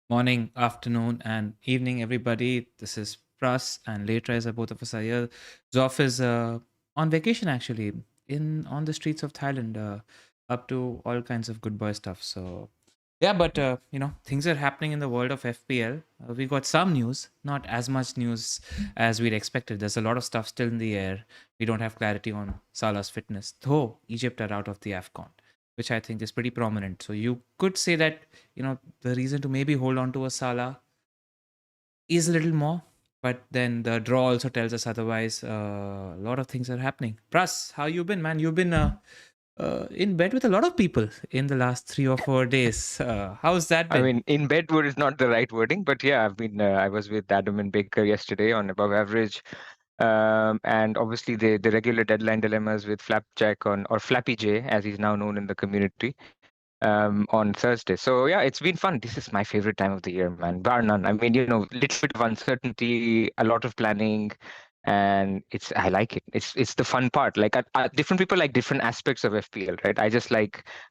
Morning, afternoon, and evening, everybody. This is Pras and late riser. Both of us are here. Zoff is on vacation, actually, in on the streets of Thailand, up to all kinds of good boy stuff. So, yeah, but things are happening in the world of FPL. We got some news, not as much news as we'd expected. There's a lot of stuff still in the air. We don't have clarity on Salah's fitness, though Egypt are out of the AFCON, which I think is pretty prominent. So you could say that, the reason to maybe hold on to a Salah is a little more, but then the draw also tells us otherwise. A lot of things are happening. Pras, how you been, man? You've been in bed with a lot of people in the last 3 or 4 days. How's that been? I mean, in bed word is not the right wording, but yeah, I've been. I was with Adam and Baker yesterday on above average, and obviously the regular deadline dilemmas with Flapjack or Flappy J, as he's now known in the community, on Thursday. So yeah, it's been fun. This is my favorite time of the year, man, bar none. I mean, little bit of uncertainty, a lot of planning, and I like it. It's the fun part. Like different people like different aspects of FPL, right?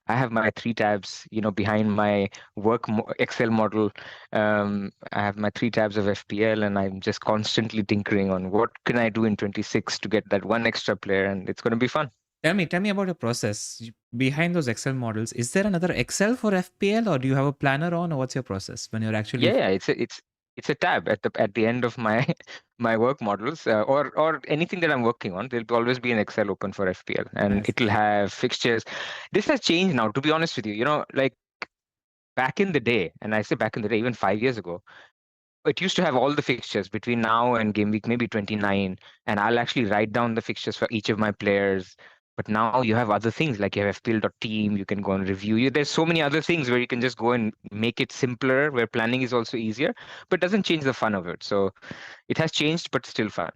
I have my 3 tabs, behind my work Excel model. I have my 3 tabs of FPL, and I'm just constantly tinkering on what can I do in 26 to get that one extra player, and it's going to be fun. Tell me about your process behind those Excel models. Is there another Excel for FPL, or do you have a planner on, or what's your process when you're actually? Yeah, it's a tab at the end of my my work models, or anything that I'm working on. There'll always be an Excel open for FPL, and Nice. it'll have fixtures. This has changed now, to be honest with you. Like back in the day, and I say back in the day, even 5 years ago, it used to have all the fixtures between now and game week maybe 29, and I'll actually write down the fixtures for each of my players. But now you have other things like you have FPL.team, you can go and review. There's so many other things where you can just go and make it simpler, where planning is also easier, but doesn't change the fun of it. So it has changed, but still fun.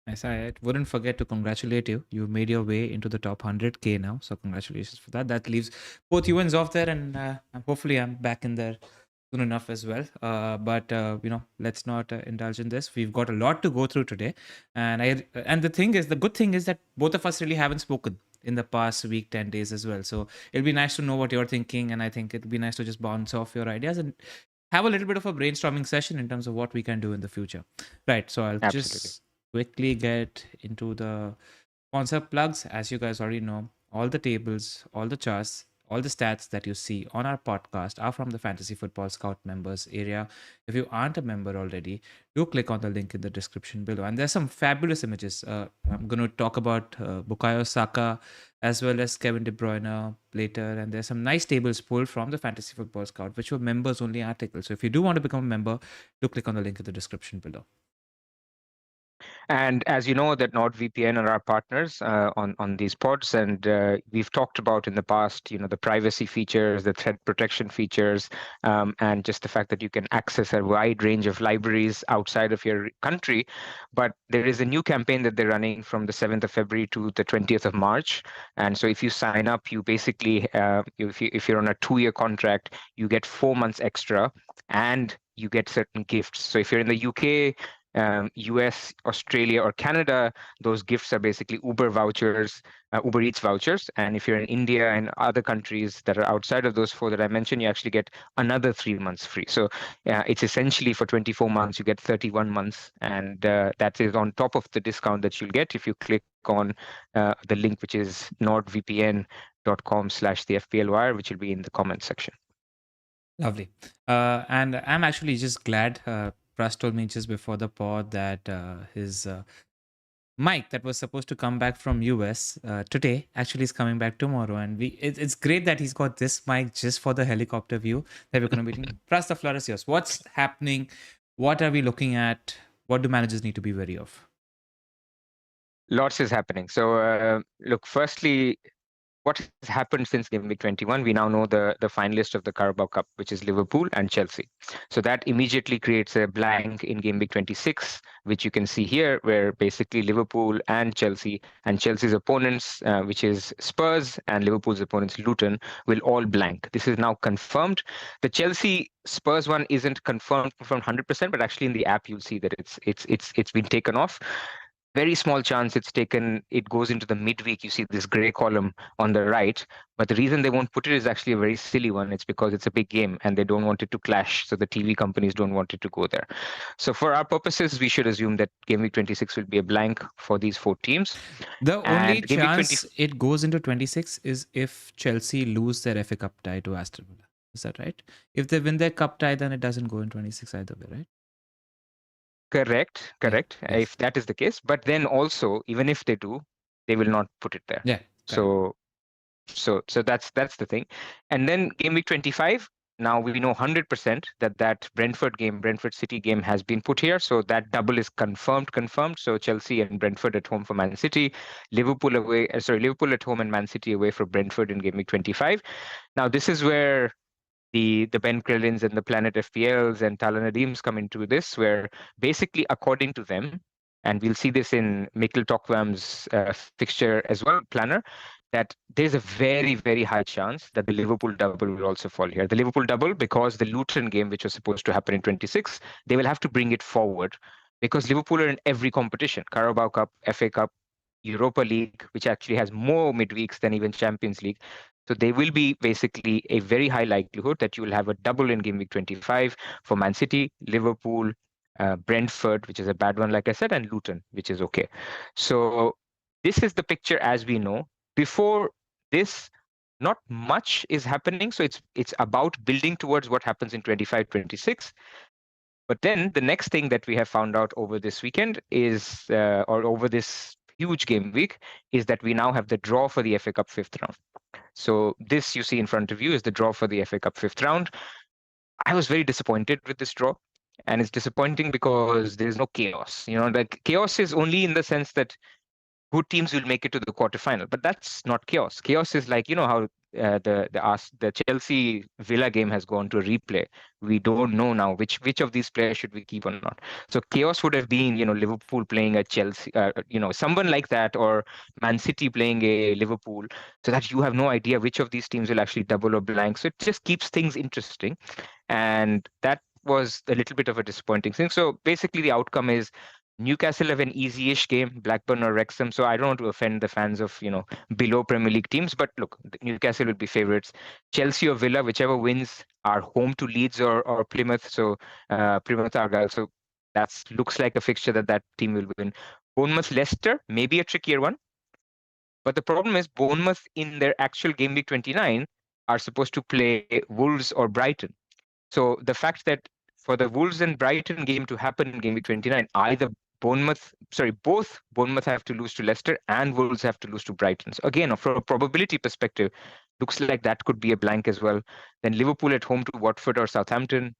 Yes, I wouldn't forget to congratulate you. You've made your way into the top 100K now. So congratulations for that. That leaves both you and Zoff there. And hopefully I'm back in there soon enough as well. But let's not indulge in this. We've got a lot to go through today. And the thing is, the good thing is that both of us really haven't spoken in the past week, 10 days as well. So it'll be nice to know what you're thinking. And I think it'll be nice to just bounce off your ideas and have a little bit of a brainstorming session in terms of what we can do in the future. Right. So I'll Absolutely. just quickly get into the sponsor plugs. As you guys already know, all the tables, all the charts, all the stats that you see on our podcast are from the Fantasy Football Scout members area. If you aren't a member already, do click on the link in the description below. And there's some fabulous images. I'm going to talk about Bukayo Saka as well as Kevin De Bruyne later. And there's some nice tables pulled from the Fantasy Football Scout, which were members only articles. So if you do want to become a member, do click on the link in the description below. And as you know, that NordVPN are our partners on these pods, and we've talked about in the past, the privacy features, the threat protection features, and just the fact that you can access a wide range of libraries outside of your country. But there is a new campaign that they're running from the 7th of February to the 20th of March, and so if you sign up, you basically, if you're on a 2-year contract, you get 4 months extra, and you get certain gifts. So if you're in the UK, US, Australia, or Canada, those gifts are basically Uber vouchers, Uber Eats vouchers. And if you're in India and other countries that are outside of those 4 that I mentioned, you actually get another 3 months free. So it's essentially for 24 months, you get 31 months. And that is on top of the discount that you'll get if you click on the link, which is nordvpn.com/the FPL Wire, which will be in the comment section. Lovely. And I'm actually just glad Pras told me just before the pod that his mic that was supposed to come back from US today actually is coming back tomorrow. And it's great that he's got this mic just for the helicopter view that we're going to be doing. Pras, the floor is yours. What's happening? What are we looking at? What do managers need to be wary of? Lots is happening. So look, firstly, what has happened since Game Week 21? We now know the finalist of the Carabao Cup, which is Liverpool and Chelsea. So that immediately creates a blank in Game Week 26, which you can see here, where basically Liverpool and Chelsea's opponents, which is Spurs, and Liverpool's opponents, Luton, will all blank. This is now confirmed. The Chelsea Spurs one isn't confirmed from 100%, but actually in the app you'll see that it's been taken off. Very small chance it goes into the midweek. You see this gray column on the right, but the reason they won't put it is actually a very silly one. It's because it's a big game and they don't want it to clash, so the TV companies don't want it to go there. So for our purposes, we should assume that Game Week 26 will be a blank for these 4 teams. The And only Game Week 20 chance it goes into 26 is if Chelsea lose their FA Cup tie to Aston Villa. Is that right? If they win their cup tie, then it doesn't go in 26 either way, right? Correct, Yeah. correct. Yes. If that is the case, but then also, even if they do, they will not put it there. Yeah. So that's the thing. And then Game Week 25, now we know 100% that Brentford City game has been put here. So that double is confirmed. So Chelsea and Brentford at home for Man City, Liverpool at home and Man City away for Brentford in Game Week 25. Now this is where the Ben Krillins and the Planet FPLs and Tala Nadims come into this, where basically according to them, and we'll see this in Mikkel Tokvam's fixture as well, planner, that there's a very, very high chance that the Liverpool double will also fall here. The Liverpool double, because the Luton game, which was supposed to happen in 26, they will have to bring it forward because Liverpool are in every competition, Carabao Cup, FA Cup, Europa League, which actually has more midweeks than even Champions League. So there will be basically a very high likelihood that you will have a double in Game Week 25 for Man City, Liverpool, Brentford, which is a bad one, like I said, and Luton, which is okay. So this is the picture as we know. Before this, not much is happening. So it's about building towards what happens in 25, 26. But then the next thing that we have found out over this weekend is, or over this huge game week, is that we now have the draw for the FA Cup 5th round. So this you see in front of you is the draw for the FA Cup 5th round. I was very disappointed with this draw. And it's disappointing because there is no chaos. Like chaos is only in the sense that good teams will make it to the quarterfinal, but that's not chaos. Chaos is like how the Chelsea Villa game has gone to a replay. We don't know now which of these players should we keep or not. So chaos would have been Liverpool playing a Chelsea, someone like that, or Man City playing a Liverpool, so that you have no idea which of these teams will actually double or blank. So it just keeps things interesting, and that was a little bit of a disappointing thing. So basically, the outcome is Newcastle have an easy-ish game, Blackburn or Wrexham. So I don't want to offend the fans of below Premier League teams, but look, Newcastle will be favourites. Chelsea or Villa, whichever wins, are home to Leeds or Plymouth. So Plymouth Argyle. So that looks like a fixture that team will win. Bournemouth Leicester, maybe a trickier one, but the problem is Bournemouth in their actual game week 29 are supposed to play Wolves or Brighton. So the fact that for the Wolves and Brighton game to happen in game week 29, both Bournemouth have to lose to Leicester and Wolves have to lose to Brighton. So again, from a probability perspective, looks like that could be a blank as well. Then Liverpool at home to Watford or Southampton.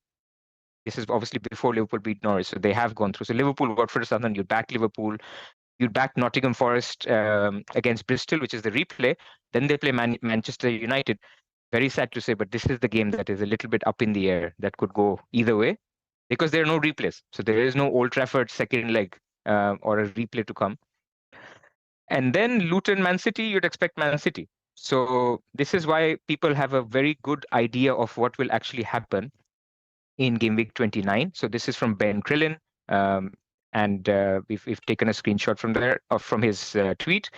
This is obviously before Liverpool beat Norwich, so they have gone through. So Liverpool, Watford, Southampton, you back Liverpool. You'd back Nottingham Forest against Bristol, which is the replay. Then they play Manchester United. Very sad to say, but this is the game that is a little bit up in the air that could go either way because there are no replays. So there is no Old Trafford second leg or a replay to come. And then Luton, Man City, you'd expect Man City. So this is why people have a very good idea of what will actually happen in game week 29. So this is from Ben Krillin. And we've taken a screenshot from there from his tweet.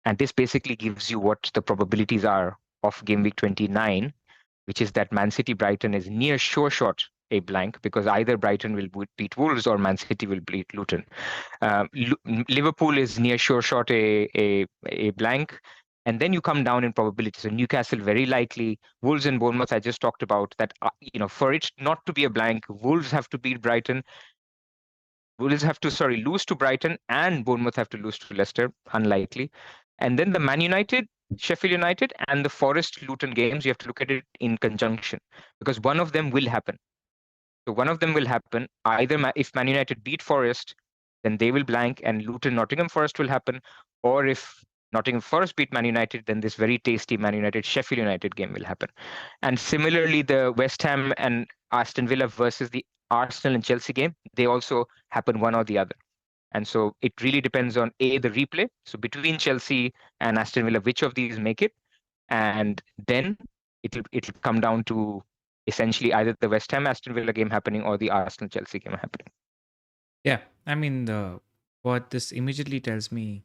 And this basically gives you what the probabilities are of game week 29, which is that Man City Brighton is near sure shot a blank because either Brighton will beat Wolves or Man City will beat Luton. Liverpool is near sure shot a blank. And then you come down in probability. So Newcastle very likely, Wolves and Bournemouth I just talked about that. For it not to be a blank, Wolves have to beat Brighton. Wolves have to lose to Brighton and Bournemouth have to lose to Leicester. Unlikely. And then the Man United, Sheffield United, and the Forest Luton games, you have to look at it in conjunction because one of them will happen. So one of them will happen. Either if Man United beat Forest, then they will blank and Luton Nottingham Forest will happen. Or if Nottingham Forest beat Man United, then this very tasty Man United Sheffield United game will happen. And similarly, the West Ham and Aston Villa versus the Arsenal and Chelsea game, they also happen one or the other. And so it really depends on the replay. So between Chelsea and Aston Villa, which of these make it? And then it'll come down to essentially either the West Ham Aston Villa game happening or the Arsenal Chelsea game happening. Yeah, I mean, what this immediately tells me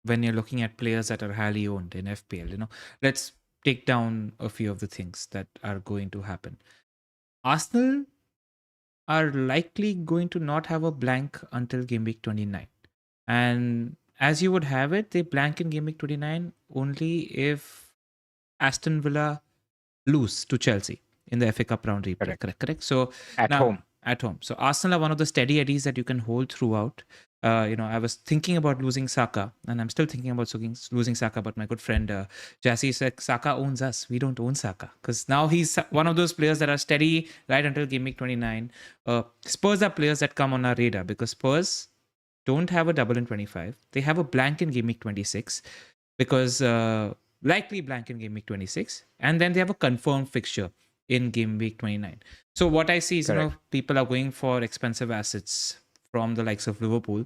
when you're looking at players that are highly owned in FPL, let's take down a few of the things that are going to happen. Arsenal are likely going to not have a blank until game week 29. And as you would have it, they blank in game week 29 only if Aston Villa lose to Chelsea in the FA Cup round replay. Correct. So at home. So Arsenal are one of the steady eddies that you can hold throughout. I was thinking about losing Saka, and I'm still thinking about losing Saka. But my good friend Jassy said Saka owns us. We don't own Saka because now he's one of those players that are steady right until game week 29. Spurs are players that come on our radar because Spurs don't have a double in 25. They have a blank in game week 26 because likely blank in game week 26, and then they have a confirmed fixture in game week 29. So what I see is, people are going for expensive assets from the likes of Liverpool.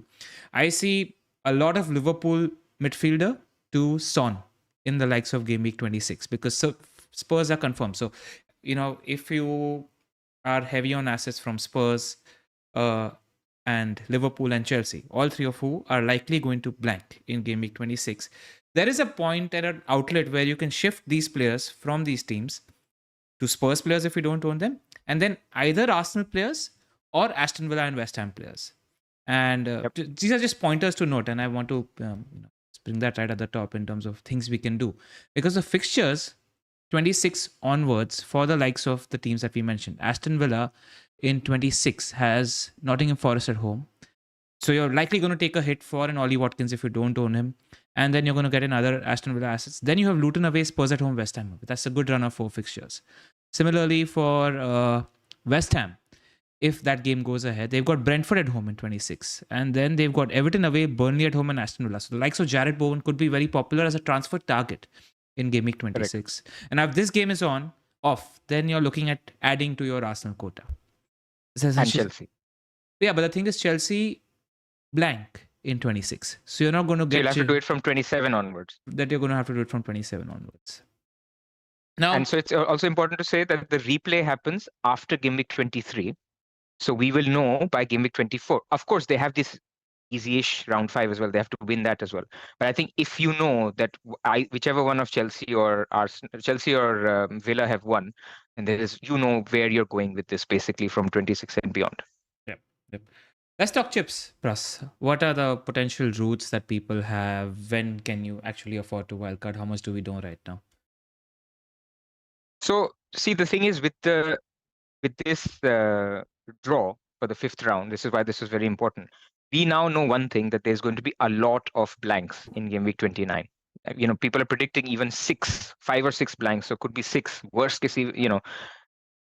I see a lot of Liverpool midfielder to Son in the likes of game week 26 because Spurs are confirmed. So, if you are heavy on assets from Spurs and Liverpool and Chelsea, all three of who are likely going to blank in game week 26, there is a point at an outlet where you can shift these players from these teams to Spurs players if you don't own them, and then either Arsenal players or Aston Villa and West Ham players. And these are just pointers to note, and I want to bring that right at the top in terms of things we can do. Because the fixtures 26 onwards for the likes of the teams that we mentioned. Aston Villa in 26 has Nottingham Forest at home. So you're likely going to take a hit for an Ollie Watkins if you don't own him. And then you're going to get another Aston Villa assets. Then you have Luton away, Spurs at home, West Ham. That's a good run of 4 fixtures. Similarly for West Ham, if that game goes ahead. They've got Brentford at home in 26. And then they've got Everton away, Burnley at home, and Aston Villa. So the likes of Jared Bowen could be very popular as a transfer target in Game Week Correct. 26. And if this game is off, then you're looking at adding to your Arsenal quota. And Chelsea. Yeah, but the thing is, Chelsea blank in 26. So you're not going to get... So you'll have to do it from 27 onwards. That you're going to have to do it from 27 onwards. Now, and so it's also important to say that the replay happens after Game Week 23. So we will know by Game Week 24. Of course, they have this easy-ish round 5 as well. They have to win that as well. But I think if you know that whichever one of Chelsea or Villa have won, and there is, you know where you're going with this basically from 26 and beyond. Yep. Let's talk chips, Pras. What are the potential routes that people have? When can you actually afford to wildcard? How much do we know right now? So see, the thing is with this draw for the 5th round, this is why this is very important. We now know one thing, that there's going to be a lot of blanks in Game Week 29. People are predicting even 5 or 6 blanks. So it could be 6. Worst case,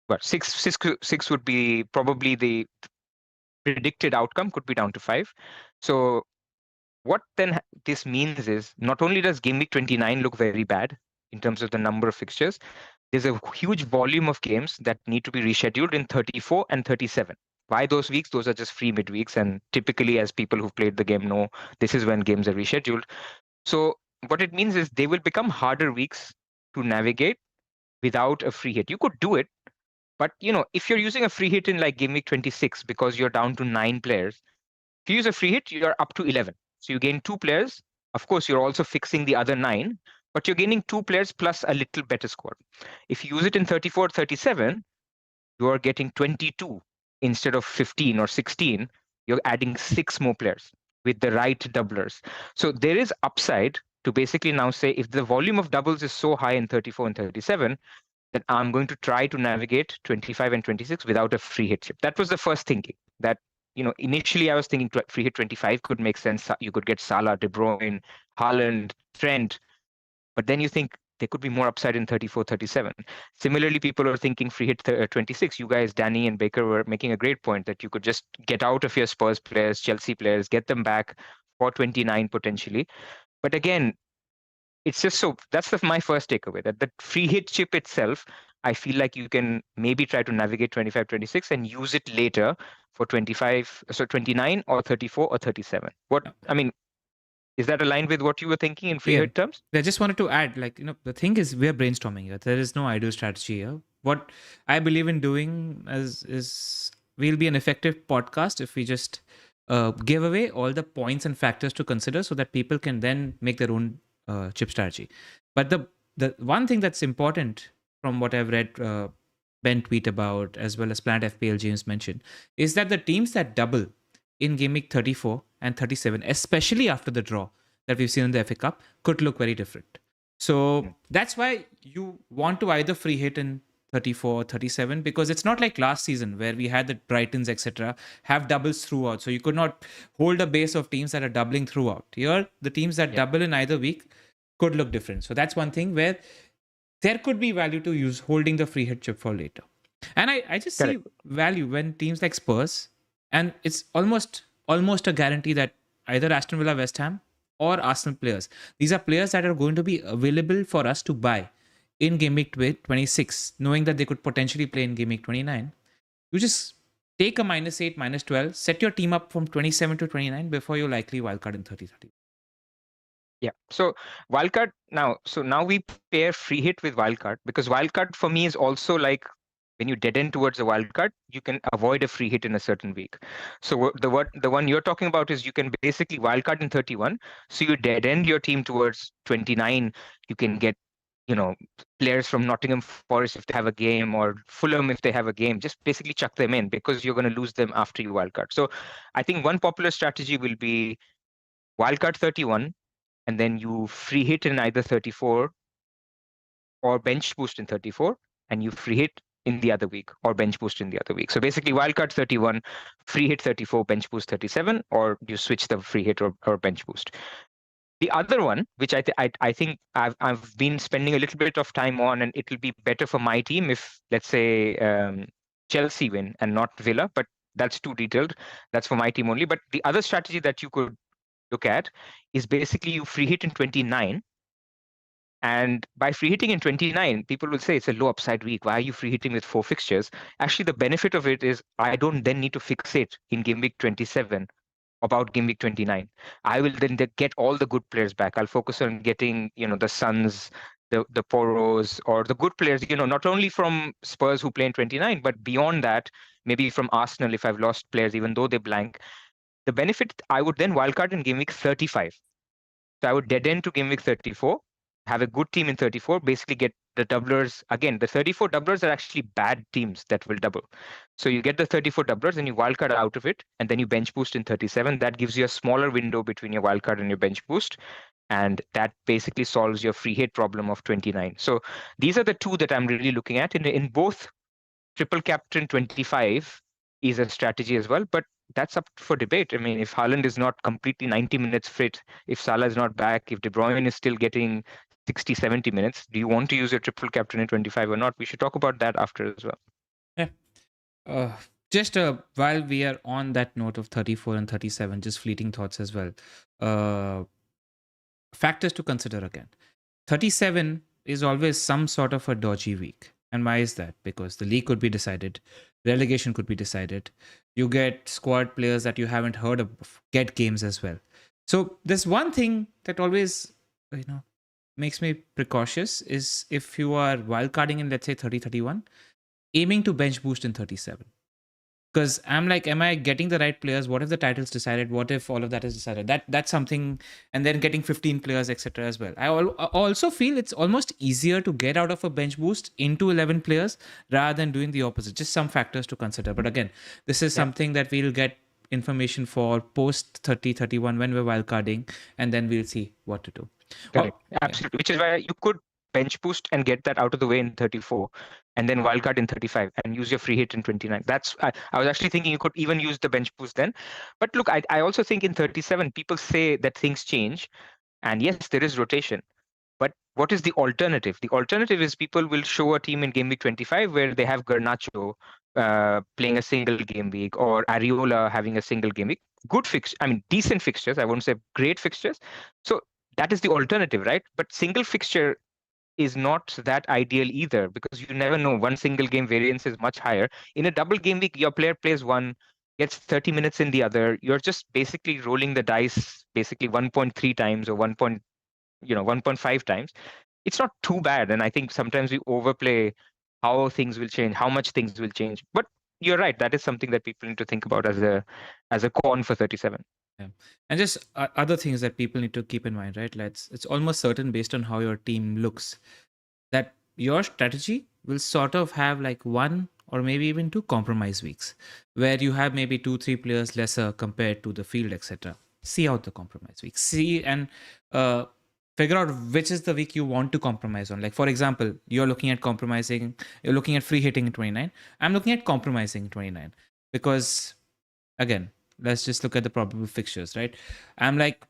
but six would be probably the predicted outcome, could be down to 5. So what then this means is, not only does Game Week 29 look very bad in terms of the number of fixtures, there's a huge volume of games that need to be rescheduled in 34 and 37. Why those weeks? Those are just free midweeks. And typically, as people who've played the game know, this is when games are rescheduled. So what it means is they will become harder weeks to navigate without a free hit. You could do it, but if you're using a free hit in like Game Week 26 because you're down to 9 players, if you use a free hit, you're up to 11. So you gain 2 players. Of course, you're also fixing the other 9, but you're gaining 2 players plus a little better score. If you use it in 34, 37, you are getting 22 instead of 15 or 16. You're adding 6 more players with the right doublers. So there is upside to basically now say, if the volume of doubles is so high in 34 and 37, then I'm going to try to navigate 25 and 26 without a free hit chip. That was the first thinking. That initially I was thinking free hit 25 could make sense. You could get Salah, De Bruyne, Haaland, Trent. But then you think there could be more upside in 34, 37. Similarly, people are thinking free hit 26. You guys, Danny and Baker, were making a great point that you could just get out of your Spurs players, Chelsea players, get them back for 29 potentially. But again, it's just that's my first takeaway, that the free hit chip itself, I feel like you can maybe try to navigate 25, 26 and use it later for 29 or 34 or 37. Is that aligned with what you were thinking in free hit terms? I just wanted to add, the thing is, we're brainstorming here. There is no ideal strategy here. What I believe in doing is we'll be an effective podcast if we just give away all the points and factors to consider so that people can then make their own chip strategy. But the one thing that's important from what I've read Ben tweet about, as well as Planet FPL James mentioned, is that the teams that double in Game Week 34 and 37, especially after the draw that we've seen in the FA Cup, could look very different. So that's why you want to either free hit in 34 or 37, because it's not like last season where we had the Brightons, etc., have doubles throughout. So you could not hold a base of teams that are doubling throughout. Here, the teams that double in either week could look different. So that's one thing where there could be value to use holding the free hit chip for later. And I just see value when teams like Spurs, and it's almost a guarantee that either Aston Villa, West Ham, or Arsenal players, these are players that are going to be available for us to buy in Game Week 26, knowing that they could potentially play in Game Week 29. You just take a -8, -12, set your team up from 27 to 29 before you likely wildcard in 30. Yeah. So wildcard now. So now we pair free hit with wildcard, because wildcard for me is also like when you dead end towards a wildcard, you can avoid a free hit in a certain week. So the one you're talking about is you can basically wildcard in 31. So you dead end your team towards 29. You can get players from Nottingham Forest if they have a game, or Fulham if they have a game. Just basically chuck them in because you're going to lose them after you wildcard. So I think one popular strategy will be wildcard 31. And then you free hit in either 34 or bench boost in 34, and you free hit in the other week or bench boost in the other week. So basically wildcard 31, free hit 34, bench boost 37, or you switch the free hit or bench boost. The other one, which I think I've been spending a little bit of time on, and it will be better for my team if, let's say, Chelsea win and not Villa, but that's too detailed. That's for my team only. But the other strategy that you could look at is basically you free hit in 29. And by free hitting in 29, people will say it's a low upside week. Why are you free hitting with 4 fixtures? Actually, the benefit of it is I don't then need to fixate in game week 27 about game week 29. I will then get all the good players back. I'll focus on getting, the Suns, the Poros, or the good players, not only from Spurs who play in 29, but beyond that, maybe from Arsenal if I've lost players, even though they blank. The benefit, I would then wildcard in game week 35. So I would dead end to game week 34, have a good team in 34, basically get the doublers. Again, the 34 doublers are actually bad teams that will double. So you get the 34 doublers and you wildcard out of it, and then you bench boost in 37. That gives you a smaller window between your wildcard and your bench boost. And that basically solves your free hit problem of 29. So these are the two that I'm really looking at. In both, triple captain 25 is a strategy as well, but that's up for debate. I mean, if Haaland is not completely 90 minutes fit, if Salah is not back, if De Bruyne is still getting 60, 70 minutes, do you want to use your triple captain in 25 or not? We should talk about that after as well. Yeah. Just while we are on that note of 34 and 37, just fleeting thoughts as well. Factors to consider again. 37 is always some sort of a dodgy week. And why is that? Because the league could be decided, relegation could be decided. You get squad players that you haven't heard of get games as well. So there's one thing that always, makes me precautious is if you are wildcarding in, let's say, 30, 31, aiming to bench boost in 37. Because I'm like, am I getting the right players? What if the title's decided? What if all of that is decided? That's something, and then getting 15 players, etc. as well. I also feel it's almost easier to get out of a bench boost into 11 players rather than doing the opposite. Just some factors to consider. But again, this is something that we'll get information for post 30, 31 when we're wildcarding, and then we'll see what to do. Correct. Absolutely. Which is why you could bench boost and get that out of the way in 34 and then wildcard in 35 and use your free hit in 29. That's I was actually thinking you could even use the bench boost then. But look, I also think in 37, people say that things change. And yes, there is rotation. But what is the alternative? The alternative is people will show a team in game week 25 where they have Garnacho playing a single game week or Areola having a single game week. Good fix, I mean, decent fixtures. I won't say great fixtures. So that is the alternative, right? But single fixture is not that ideal either because you never know. One single game variance is much higher. In a double game week, your player plays one, gets 30 minutes in the other. You're just basically rolling the dice basically 1.3 times or 1.5 times. It's not too bad. And I think sometimes we overplay how things will change, how much things will change. But you're right. That is something that people need to think about as a con for 37. Yeah. And just other things that people need to keep in mind, right? It's almost certain based on how your team looks that your strategy will sort of have like one or maybe even two compromise weeks where you have maybe 2-3 players lesser compared to the field, etc. See out the compromise week. See and figure out which is the week you want to compromise on. Like, for example, you're looking at free hitting in 29. I'm looking at compromising in 29 because, again, let's just look at the probable fixtures, right? I'm like,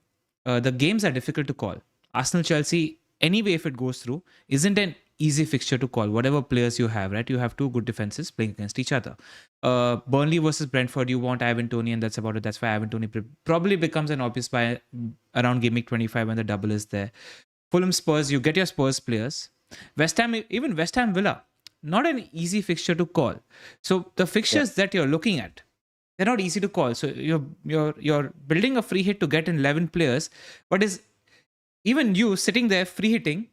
the games are difficult to call. Arsenal, Chelsea, anyway, if it goes through, isn't an easy fixture to call. Whatever players you have, right? You have two good defenses playing against each other. Burnley versus Brentford, you want Ivan Toney, and that's about it. That's why Ivan Toney probably becomes an obvious buy around game week 25 when the double is there. Fulham Spurs, you get your Spurs players. West Ham, even West Ham Villa, not an easy fixture to call. So the fixtures that you're looking at, they're not easy to call. So you're building a free hit to get in 11 players, but is even you sitting there free hitting,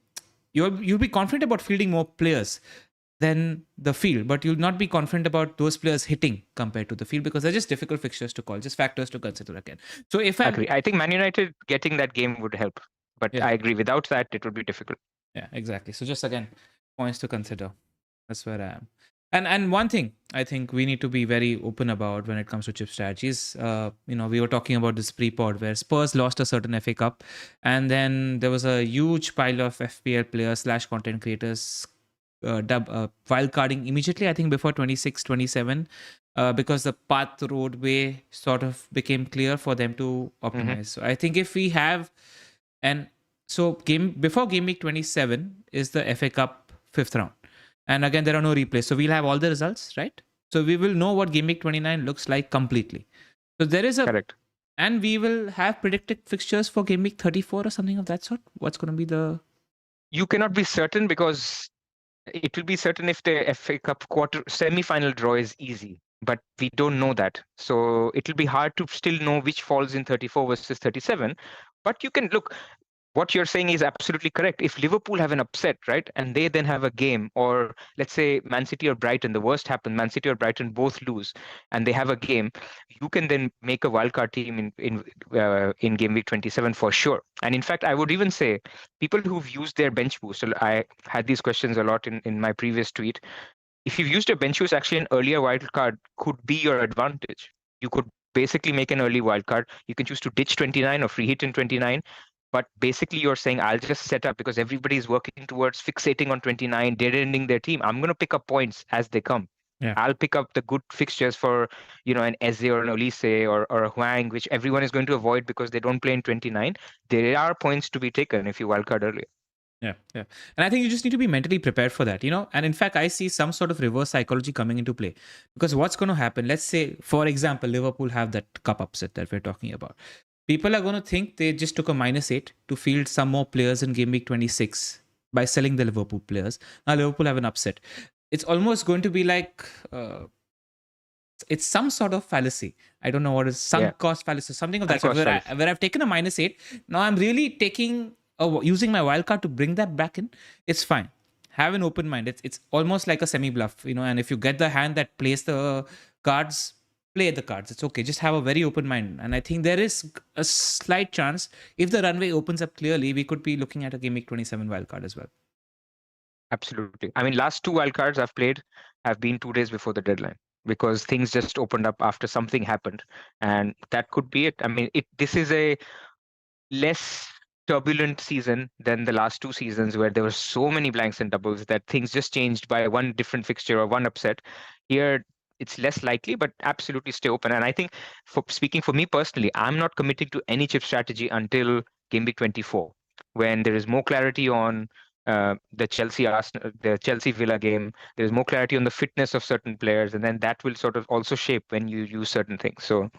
you'll be confident about fielding more players than the field, but you'll not be confident about those players hitting compared to the field because they're just difficult fixtures to call, just factors to consider again. So if I agree, I think Man United getting that game would help, but I agree without that it would be difficult. Yeah, exactly. So just again, points to consider. That's where I am. And one thing I think we need to be very open about when it comes to chip strategies, we were talking about this pre-pod where Spurs lost a certain FA Cup, and then there was a huge pile of FPL players / content creators wildcarding immediately, I think before 26, 27, because the path roadway sort of became clear for them to optimize. So I think if we have, and so before game week 27 is the FA Cup 5th round. And again, there are no replays. So we'll have all the results, right? So we will know what Game Week 29 looks like completely. So there is a, Correct. and we will have predicted fixtures for Game Week 34 or something of that sort. What's going to be the? You cannot be certain because it will be certain if the FA Cup quarter semi-final draw is easy, but we don't know that. So it will be hard to still know which falls in 34 versus 37. But you can look, what you're saying is absolutely correct. If Liverpool have an upset, right, and they then have a game, or let's say Man City or Brighton, the worst happened, Man City or Brighton both lose, and they have a game, you can then make a wildcard team in Game Week 27 for sure. And in fact, I would even say people who've used their bench boost. So I had these questions a lot in my previous tweet. If you've used a bench boost, actually an earlier wildcard could be your advantage. You could basically make an early wildcard. You can choose to ditch 29 or free hit in 29. But basically, you're saying, I'll just set up because everybody's working towards fixating on 29, dead ending their team. I'm going to pick up points as they come. Yeah. I'll pick up the good fixtures for, an Eze or an Olise or a Huang, which everyone is going to avoid because they don't play in 29. There are points to be taken if you wildcard earlier. Yeah, yeah. And I think you just need to be mentally prepared for that, And in fact, I see some sort of reverse psychology coming into play. Because what's going to happen, let's say, for example, Liverpool have that cup upset that we're talking about. People are going to think they just took a -8 to field some more players in Game Week 26 by selling the Liverpool players. Now Liverpool have an upset. It's almost going to be like... it's some sort of fallacy. I don't know what is sunk cost fallacy, something of that sort. Where I've taken a -8. Now I'm really using my wildcard to bring that back in. It's fine. Have an open mind. It's almost like a semi bluff, And if you get the hand that plays the cards, play the cards. It's okay. Just have a very open mind. And I think there is a slight chance if the runway opens up clearly, we could be looking at a Game Week 27 wildcard as well. Absolutely. I mean, last 2 wildcards I've played have been 2 days before the deadline, because things just opened up after something happened, and that could be it. I mean, this is a less turbulent season than the last 2 seasons where there were so many blanks and doubles that things just changed by one different fixture or one upset. Here, it's less likely, but absolutely stay open. And I think, speaking for me personally, I'm not committing to any chip strategy until Game Week 24, when there is more clarity on the Chelsea Villa game. There's more clarity on the fitness of certain players, and then that will sort of also shape when you use certain things. So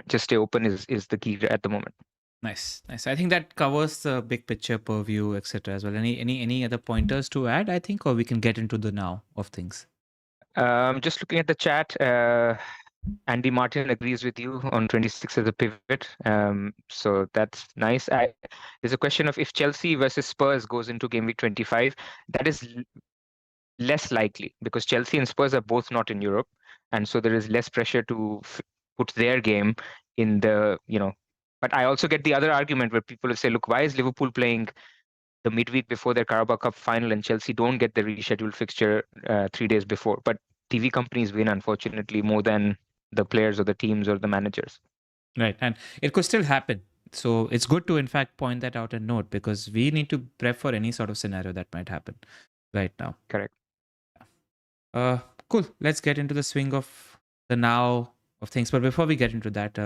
just stay open is the key at the moment. Nice. I think that covers the big picture, purview, etc. as well. Any other pointers to add? I think, or we can get into the now of things. Just looking at the chat, Andy Martin agrees with you on 26 as a pivot. So that's nice. There's a question of if Chelsea versus Spurs goes into Game Week 25, that is less likely because Chelsea and Spurs are both not in Europe. And so there is less pressure to put their game in the, But I also get the other argument where people will say, look, why is Liverpool playing the midweek before their Carabao Cup final and Chelsea don't get the rescheduled fixture 3 days before? But TV companies win, unfortunately, more than the players or the teams or the managers. Right. And it could still happen. So it's good to, in fact, point that out and note, because we need to prep for any sort of scenario that might happen right now. Correct. Cool. Let's get into the swing of the now of things. But before we get into that,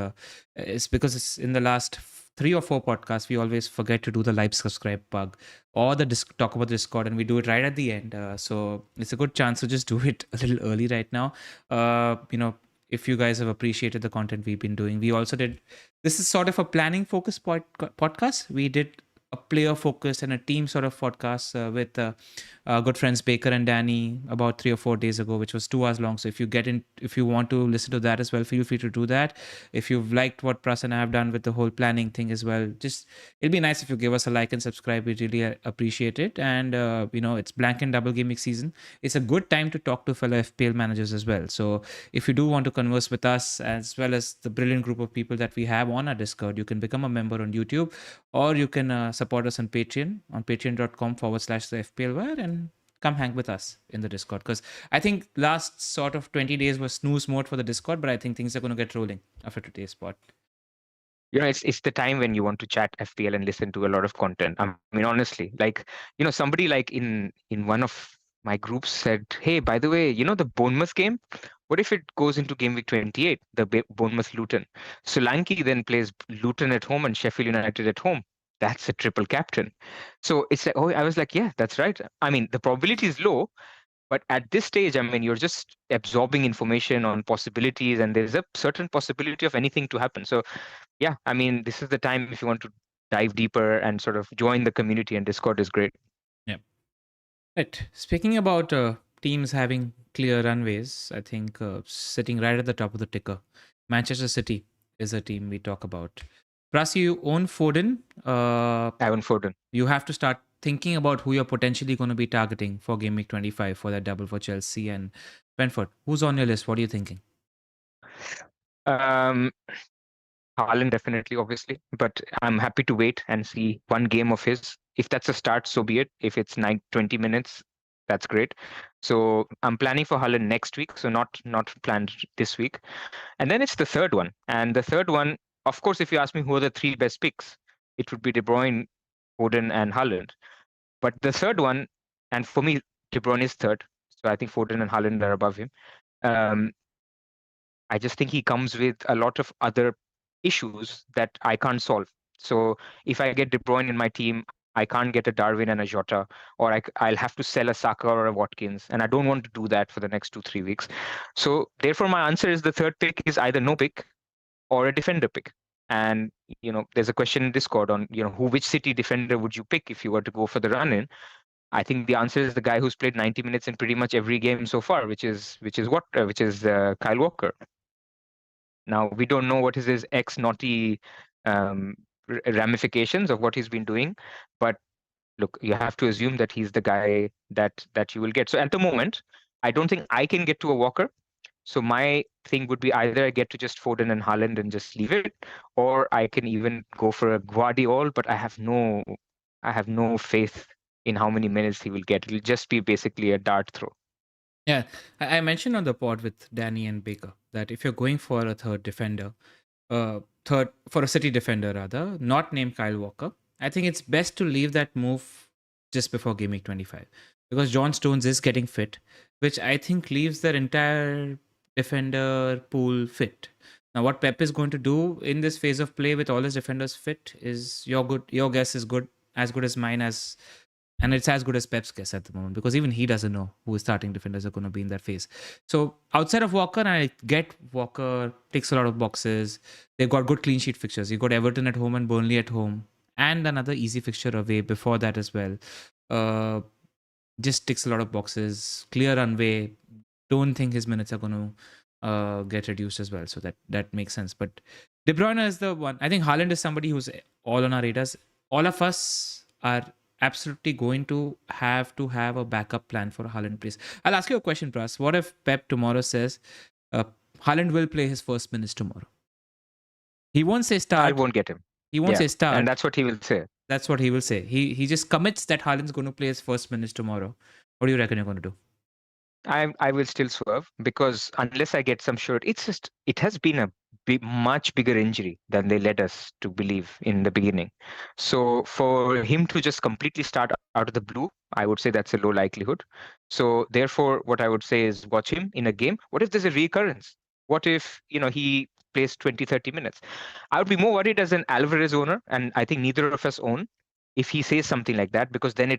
it's because it's in the last 3 or 4 podcasts, we always forget to do the like, subscribe bug or the talk about the Discord, and we do it right at the end. So it's a good chance to just do it a little early right now. If you guys have appreciated the content we've been doing, we also did. This is sort of a planning focused podcast. We did a player focused and a team sort of podcast with good friends Baker and Danny about 3 or 4 days ago, which was 2 hours long. So if you want to listen to that as well, feel free to do that. If you've liked what Pras and I have done with the whole planning thing as well, just it'll be nice if you give us a like and subscribe. We really appreciate it. And it's blank and double gaming season. It's a good time to talk to fellow FPL managers as well. So if you do want to converse with us as well as the brilliant group of people that we have on our Discord, you can become a member on YouTube, or you can support us on Patreon on patreon.com/the FPL Wire, and come hang with us in the Discord. Because I think last sort of 20 days was snooze mode for the Discord, but I think things are going to get rolling after today's pod. It's the time when you want to chat FPL and listen to a lot of content. I mean, honestly, somebody like in one of my groups said, hey, by the way, the Bournemouth game, what if it goes into Game Week 28, the Bournemouth-Luton? Solanke then plays Luton at home and Sheffield United at home. That's a triple captain. So it's like, I was like, yeah, that's right. I mean, the probability is low, But at this stage, I mean, you're just absorbing information on possibilities, and there's a certain possibility of anything to happen. So, yeah, I mean, this is the time if you want to dive deeper and sort of join the community, and Discord is great. Yeah. Right. Speaking about teams having clear runways, I think sitting right at the top of the ticker, Manchester City is a team we talk about. Plus, you own Foden. Aaron Foden. You have to start thinking about who you're potentially going to be targeting for Game Week 25 for that double for Chelsea and Brentford. Who's on your list? What are you thinking? Um, Haaland definitely, obviously, but I'm happy to wait and see one game of his. If that's a start, so be it. If it's 20 minutes, that's great. So I'm planning for Haaland next week, so not planned this week. And then it's the third one. And the third one, of course, if you ask me who are the three best picks, it would be De Bruyne, Foden, and Haaland. But the third one, and for me, De Bruyne is third. So I think Foden and Haaland are above him. Um, I just think he comes with a lot of other issues that I can't solve. So if I get De Bruyne in my team, I can't get a Darwin and a Jota, or I'll have to sell a Saka or a Watkins, and I don't want to do that for the next 2-3 weeks. So therefore, my answer is the third pick is either no pick or a defender pick. And there's a question in Discord on which City defender would you pick if you were to go for the run in. I think the answer is the guy who's played 90 minutes in pretty much every game so far, which is Kyle Walker. Now, we don't know what is his ex naughty ramifications of what he's been doing, but look, you have to assume that he's the guy that you will get. So at the moment, I don't think I can get to a Walker. So my thing would be either I get to just Foden and Haaland and just leave it, or I can even go for a Guardiola, but I have no faith in how many minutes he will get. It'll just be basically a dart throw. Yeah, I mentioned on the pod with Danny and Baker that if you're going for a third defender, for a City defender rather, not named Kyle Walker, I think it's best to leave that move just before Game Week 25 because John Stones is getting fit, which I think leaves their entire defender pool fit. Now, what Pep is going to do in this phase of play with all his defenders fit is your guess is as good as mine and it's as good as Pep's guess at the moment because even he doesn't know who his starting defenders are going to be in that phase. So outside of Walker, I get Walker ticks a lot of boxes. They've got good clean sheet fixtures. You've got Everton at home and Burnley at home, and another easy fixture away before that as well. Just ticks a lot of boxes. Clear runway. Don't think his minutes are going to get reduced as well. So that makes sense. But De Bruyne is the one. I think Haaland is somebody who's all on our radars. All of us are absolutely going to have a backup plan for Haaland plays. I'll ask you a question, Pras. What if Pep tomorrow says Haaland will play his first minutes tomorrow? He won't say start. I won't get him. He won't say start. And that's what he will say. That's what he will say. He just commits that Haaland's going to play his first minutes tomorrow. What do you reckon you're going to do? I will still swerve because unless I get some shirt, it has been a much bigger injury than they led us to believe in the beginning. So for him to just completely start out of the blue, I would say that's a low likelihood. So therefore, what I would say is watch him in a game. What if there's a recurrence? What if he plays 20-30 minutes? I would be more worried as an Alvarez owner, and I think neither of us own, if he says something like that, because then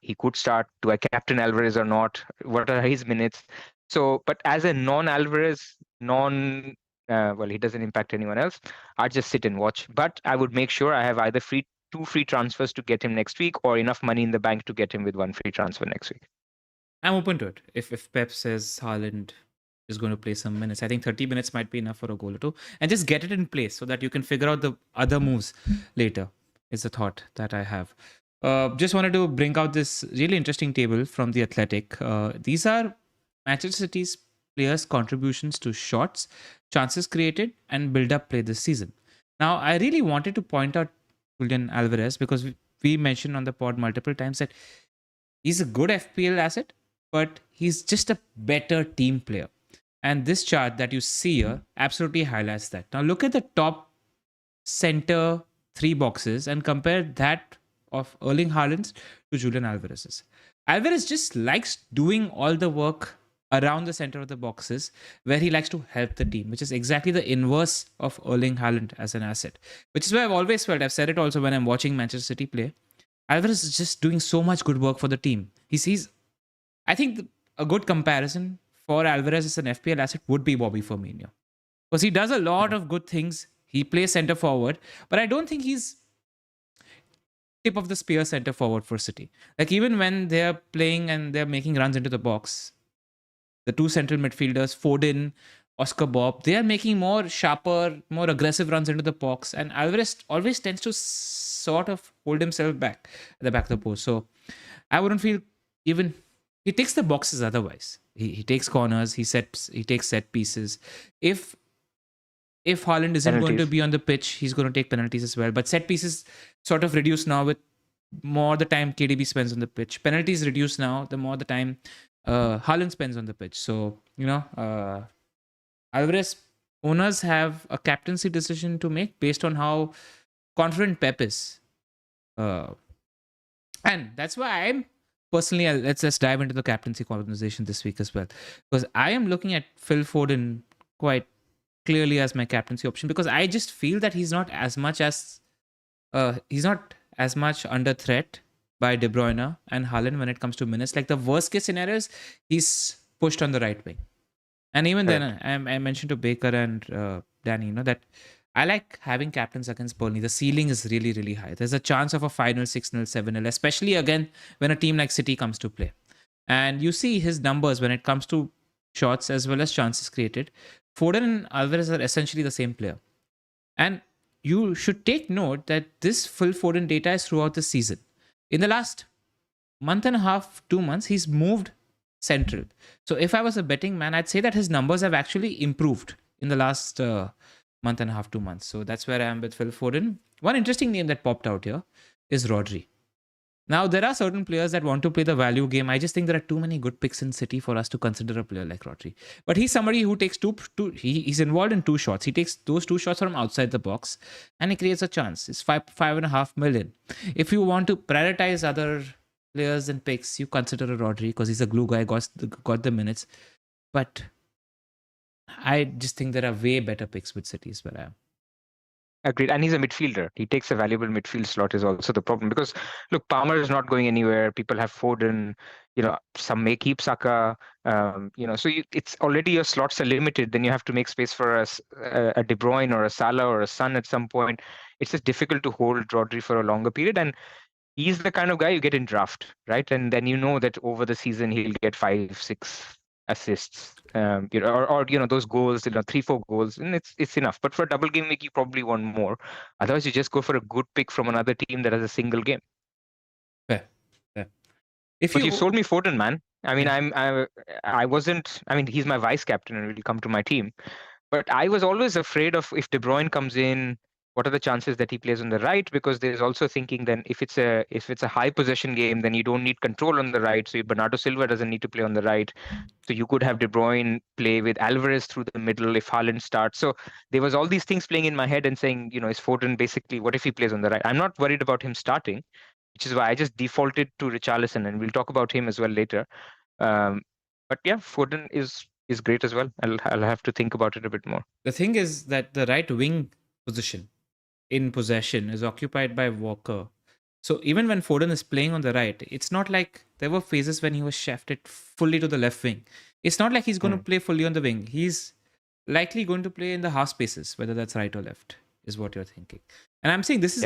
he could start. Do I captain Alvarez or not? What are his minutes? So, but as a non-Alvarez, well, he doesn't impact anyone else. I'd just sit and watch. But I would make sure I have either two free transfers to get him next week, or enough money in the bank to get him with one free transfer next week. I'm open to it. If Pep says Haaland is going to play some minutes, I think 30 minutes might be enough for a goal or two, and just get it in place so that you can figure out the other moves later. Is a thought that I have. Just wanted to bring out this really interesting table from The Athletic. These are Manchester City's players' contributions to shots, chances created, and build-up play this season. Now, I really wanted to point out Julian Alvarez because we mentioned on the pod multiple times that he's a good FPL asset, but he's just a better team player. And this chart that you see here absolutely highlights that. Now, look at the top center 3 boxes and compare that of Erling Haaland's to Julian Alvarez's. Alvarez just likes doing all the work around the center of the boxes where he likes to help the team, which is exactly the inverse of Erling Haaland as an asset, which is why I've always felt, I've said it also when I'm watching Manchester City play, Alvarez is just doing so much good work for the team. I think a good comparison for Alvarez as an FPL asset would be Bobby Firmino, because he does a lot of good things. He plays center forward, but I don't think he's tip of the spear center forward for City. Like even when they're playing and they're making runs into the box, the two central midfielders, Foden, Oscar Bob, they are making more sharper, more aggressive runs into the box. And Alvarez always tends to sort of hold himself back at the back of the post. So I wouldn't feel even he takes the boxes otherwise. He takes corners, he takes set pieces. If Haaland isn't going to Penalties. be on the pitch, he's going to take penalties as well. But set pieces sort of reduce now with more the time KDB spends on the pitch. Penalties reduce now the more the time Haaland spends on the pitch. So, Alvarez owners have a captaincy decision to make based on how confident Pep is. And that's why I'm personally, let's dive into the captaincy conversation this week as well. Because I am looking at Phil Foden quite clearly as my captaincy option, because I just feel that he's not as much under threat by De Bruyne and Haaland when it comes to minutes. Like the worst case scenarios, he's pushed on the right wing. And even then, I mentioned to Baker and Danny, that I like having captains against Burnley. The ceiling is really, really high. There's a chance of a final 6-0, 7-0, especially again when a team like City comes to play. And you see his numbers when it comes to shots as well as chances created. Foden and Alvarez are essentially the same player. And you should take note that this Phil Foden data is throughout the season. In the last month and a half, 2 months, he's moved central. So if I was a betting man, I'd say that his numbers have actually improved in the last month and a half, 2 months. So that's where I am with Phil Foden. One interesting name that popped out here is Rodri. Now, there are certain players that want to play the value game. I just think there are too many good picks in City for us to consider a player like Rodri. But he's somebody who takes he's involved in 2 shots. He takes those 2 shots from outside the box and he creates a chance. It's 5.5 million. If you want to prioritize other players and picks, you consider a Rodri because he's a glue guy, got the minutes. But I just think there are way better picks with City is where I am. Agreed. And he's a midfielder. He takes a valuable midfield slot is also the problem. Because, look, Palmer is not going anywhere. People have Foden. Some may keep Saka. So it's already your slots are limited. Then you have to make space for a De Bruyne or a Salah or a Son at some point. It's just difficult to hold Rodri for a longer period. And he's the kind of guy you get in draft, right? And then you know that over the season he'll get 5, 6 assists, or those goals, 3, 4 goals, and it's enough. But for a double game week, you probably want more. Otherwise, you just go for a good pick from another team that has a single game. Fair. But you sold me Foden, man. I mean, I wasn't. I mean, he's my vice captain and will come to my team. But I was always afraid of if De Bruyne comes in, what are the chances that he plays on the right? Because there's also thinking then if it's a high possession game, then you don't need control on the right. So Bernardo Silva doesn't need to play on the right. So you could have De Bruyne play with Alvarez through the middle if Haaland starts. So there was all these things playing in my head and saying, is Foden basically, what if he plays on the right? I'm not worried about him starting, which is why I just defaulted to Richarlison, and we'll talk about him as well later. But yeah, Foden is great as well. I'll have to think about it a bit more. The thing is that the right wing position in possession is occupied by Walker. So even when Foden is playing on the right, it's not like there were phases when he was shafted fully to the left wing. It's not like he's going to play fully on the wing. He's likely going to play in the half spaces, whether that's right or left, is what you're thinking. And I'm saying this is,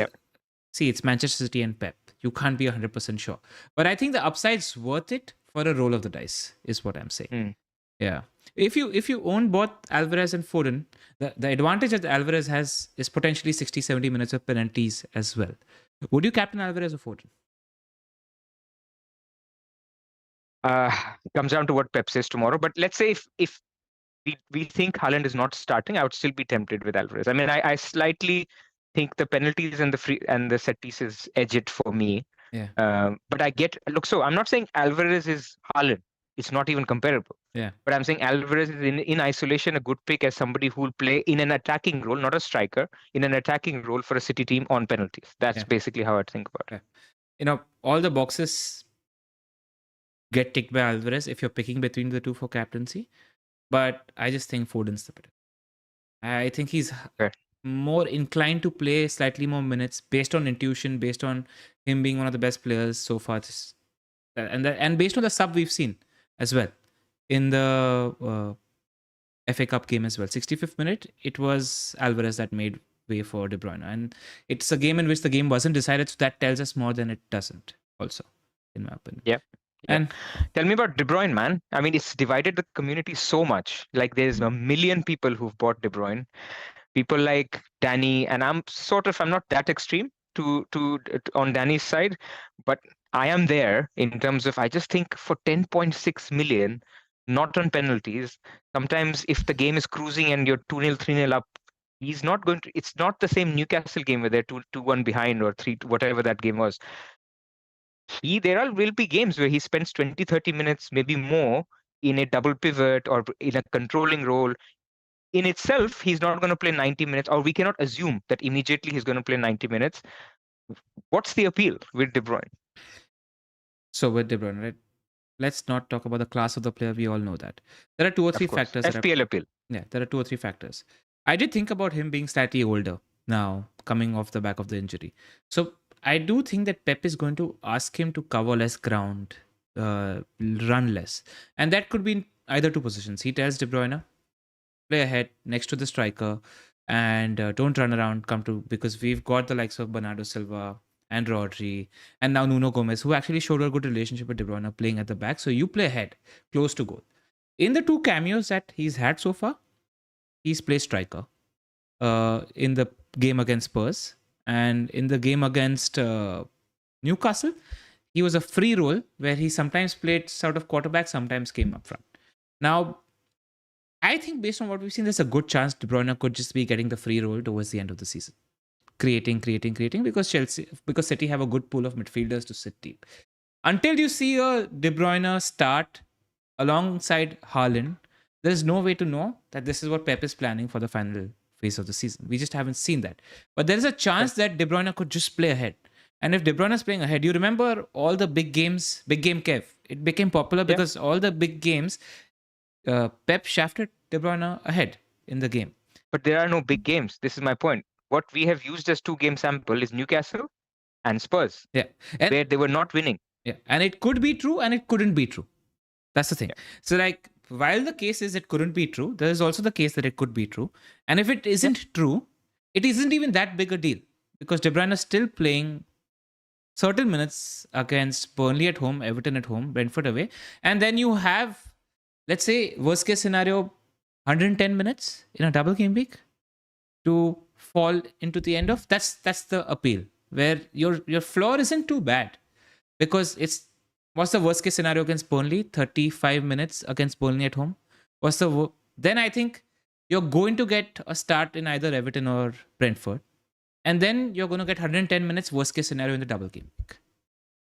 see, it's Manchester City and Pep. You can't be 100% sure. But I think the upside's worth it for a roll of the dice, is what I'm saying. Yeah. If you own both Alvarez and Foden, the advantage that Alvarez has is potentially 60-70 minutes of penalties as well. Would you captain Alvarez or Foden? Comes down to what Pep says tomorrow. But let's say if we think Haaland is not starting, I would still be tempted with Alvarez. I mean, I slightly think the penalties and the set pieces edge it for me. Yeah. But so I'm not saying Alvarez is Haaland. It's not even comparable. Yeah. But I'm saying Alvarez is in isolation a good pick as somebody who will play in an attacking role, not a striker, in an attacking role for a City team on penalties. That's basically how I think about it. All the boxes get ticked by Alvarez if you're picking between the two for captaincy. But I just think Foden's the better. I think he's more inclined to play slightly more minutes based on intuition, based on him being one of the best players so far. And based on the sub we've seen. as well in the FA Cup game as well. 65th minute, it was Alvarez that made way for De Bruyne. And it's a game in which the game wasn't decided, so that tells us more than it doesn't, also, in my opinion. Yeah. Yeah. And Tell me about De Bruyne, man. I mean, it's divided the community so much. Like, there's a million people who've bought De Bruyne. People like Danny, and I'm not that extreme on Danny's side, but I am there in terms of, I just think for 10.6 million, not on penalties. Sometimes if the game is cruising and you're 2-0, 3-0 up, he's not going to. It's not the same Newcastle game where they're 2-1 behind or 3, whatever that game was. Will be games where he spends 20, 30 minutes, maybe more, in a double pivot or in a controlling role. In itself, he's not going to play 90 minutes, or we cannot assume that immediately he's going to play 90 minutes. What's the appeal with De Bruyne? so with De Bruyne, right? Let's not talk about the class of the player. We all know that. There are two or three Of course, factors. FPL appeal. Yeah, there are two or three factors. I did think about him being slightly older now, coming off the back of the injury. So I do think that Pep is going to ask him to cover less ground, run less. And that could be in either two positions. He tells De Bruyne, play ahead next to the striker and don't run around, because we've got the likes of Bernardo Silva and Rodri and now Nuno Gomez, who actually showed a good relationship with De Bruyne playing at the back. So you play ahead, close to goal. In the two cameos that he's had so far, he's played striker in the game against Spurs, and in the game against Newcastle, he was a free role where he sometimes played sort of quarterback, sometimes came up front. Now, I think based on what we've seen, there's a good chance De Bruyne could just be getting the free role towards the end of the season. Creating, because City have a good pool of midfielders to sit deep. Until you see a De Bruyne start alongside Haaland, there's no way to know that this is what Pep is planning for the final phase of the season. We just haven't seen that. But there is a chance that De Bruyne could just play ahead. And if De Bruyne is playing ahead, you remember all the big games, big game Kev. It became popular because all the big games, Pep shafted De Bruyne ahead in the game. But there are no big games. This is my point. What we have used as 2-game sample is Newcastle and Spurs, where they were not winning. Yeah, and it could be true and it couldn't be true. That's the thing. Yeah. So, like, while the case is it couldn't be true, there is also the case that it could be true. And if it isn't true, it isn't even that big a deal, because De Bruyne is still playing certain minutes against Burnley at home, Everton at home, Brentford away. And then you have, let's say, worst case scenario, 110 minutes in a double game week to fall into the end of. That's the appeal, where your floor isn't too bad, because what's the worst case scenario against Burnley? 35 minutes against Burnley at home. Then I think you're going to get a start in either Everton or Brentford, and then you're going to get 110 minutes worst case scenario in the double game week.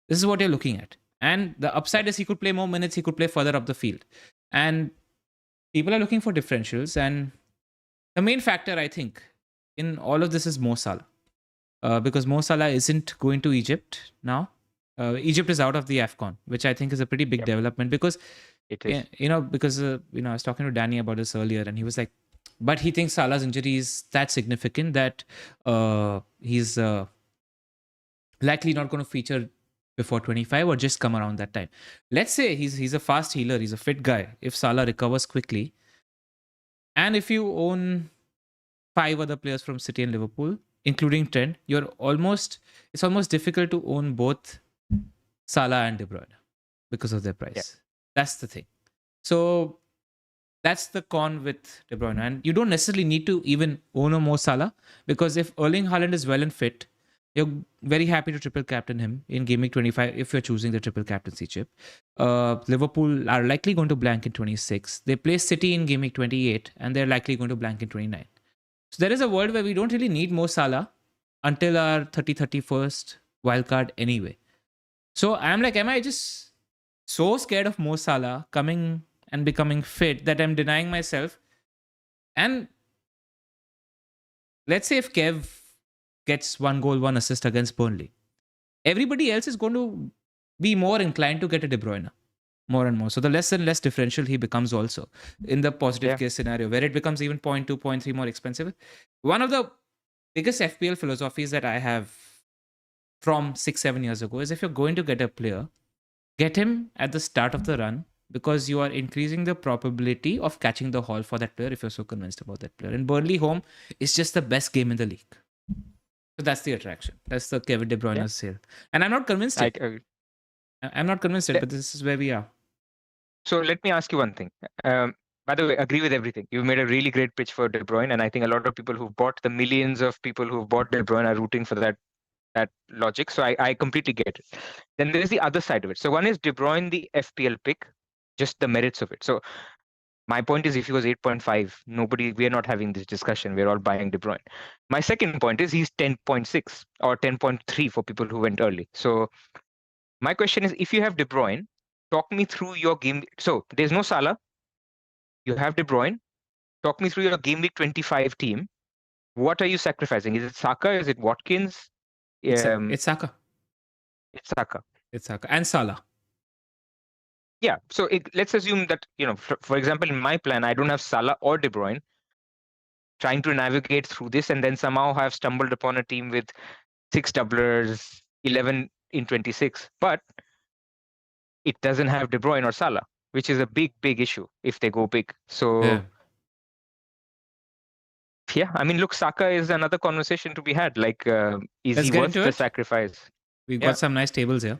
This is what you're looking at. And the upside is he could play more minutes, he could play further up the field. And people are looking for differentials. And the main factor, I think, in all of this is Mo Salah. Because Mo Salah isn't going to Egypt now. Egypt is out of the AFCON, which I think is a pretty big development, because it is. I was talking to Danny about this earlier, and he was like, but he thinks Salah's injury is that significant that he's likely not going to feature before 25 or just come around that time. Let's say he's a fast healer, he's a fit guy. If Salah recovers quickly, and if you own 5 other players from City and Liverpool, including Trent, it's almost difficult to own both Salah and De Bruyne because of their price. Yeah. That's the thing. So that's the con with De Bruyne. And you don't necessarily need to even own a Mo Salah, because if Erling Haaland is well and fit, you're very happy to triple captain him in Game Week 25 if you're choosing the triple captaincy chip. Liverpool are likely going to blank in 26. They play City in Game Week 28, and they're likely going to blank in 29. So there is a world where we don't really need Mo Salah until our 31st wildcard anyway. So I'm like, am I just so scared of Mo Salah coming and becoming fit that I'm denying myself? And let's say if Kev gets 1 goal, 1 assist against Burnley, everybody else is going to be more inclined to get a De Bruyne more and more. So the less and less differential he becomes also in the positive case scenario, where it becomes even 0.2, 0.3 more expensive. One of the biggest FPL philosophies that I have from 6-7 years ago is, if you're going to get a player, get him at the start of the run because you are increasing the probability of catching the haul for that player if you're so convinced about that player. And Burnley home is just the best game in the league. So that's the attraction. That's the Kevin De Bruyne sale. And I'm not convinced yet. I'm not convinced yet, but this is where we are. So let me ask you one thing. By the way, agree with everything. You've made a really great pitch for De Bruyne, and I think a lot of people who've bought, the millions of people who've bought De Bruyne are rooting for that logic. So I completely get it. Then there's the other side of it. So one is De Bruyne, the FPL pick, just the merits of it. So my point is, if he was 8.5, we are not having this discussion. We're all buying De Bruyne. My second point is he's 10.6 or 10.3 for people who went early. So my question is, if you have De Bruyne, talk me through your game. So there's no Salah. You have De Bruyne. Talk me through your game week 25 team. What are you sacrificing? Is it Saka? Is it Watkins? It's Saka. It's Saka. It's Saka and Salah. Yeah. So let's assume that, for example, in my plan, I don't have Salah or De Bruyne. Trying to navigate through this, and then somehow have stumbled upon a team with 6 doublers, 11 in 26. But it doesn't have De Bruyne or Salah, which is a big, big issue if they go big. So yeah, I mean, look, Saka is another conversation to be had. Like, is he worth the sacrifice? We've got some nice tables here.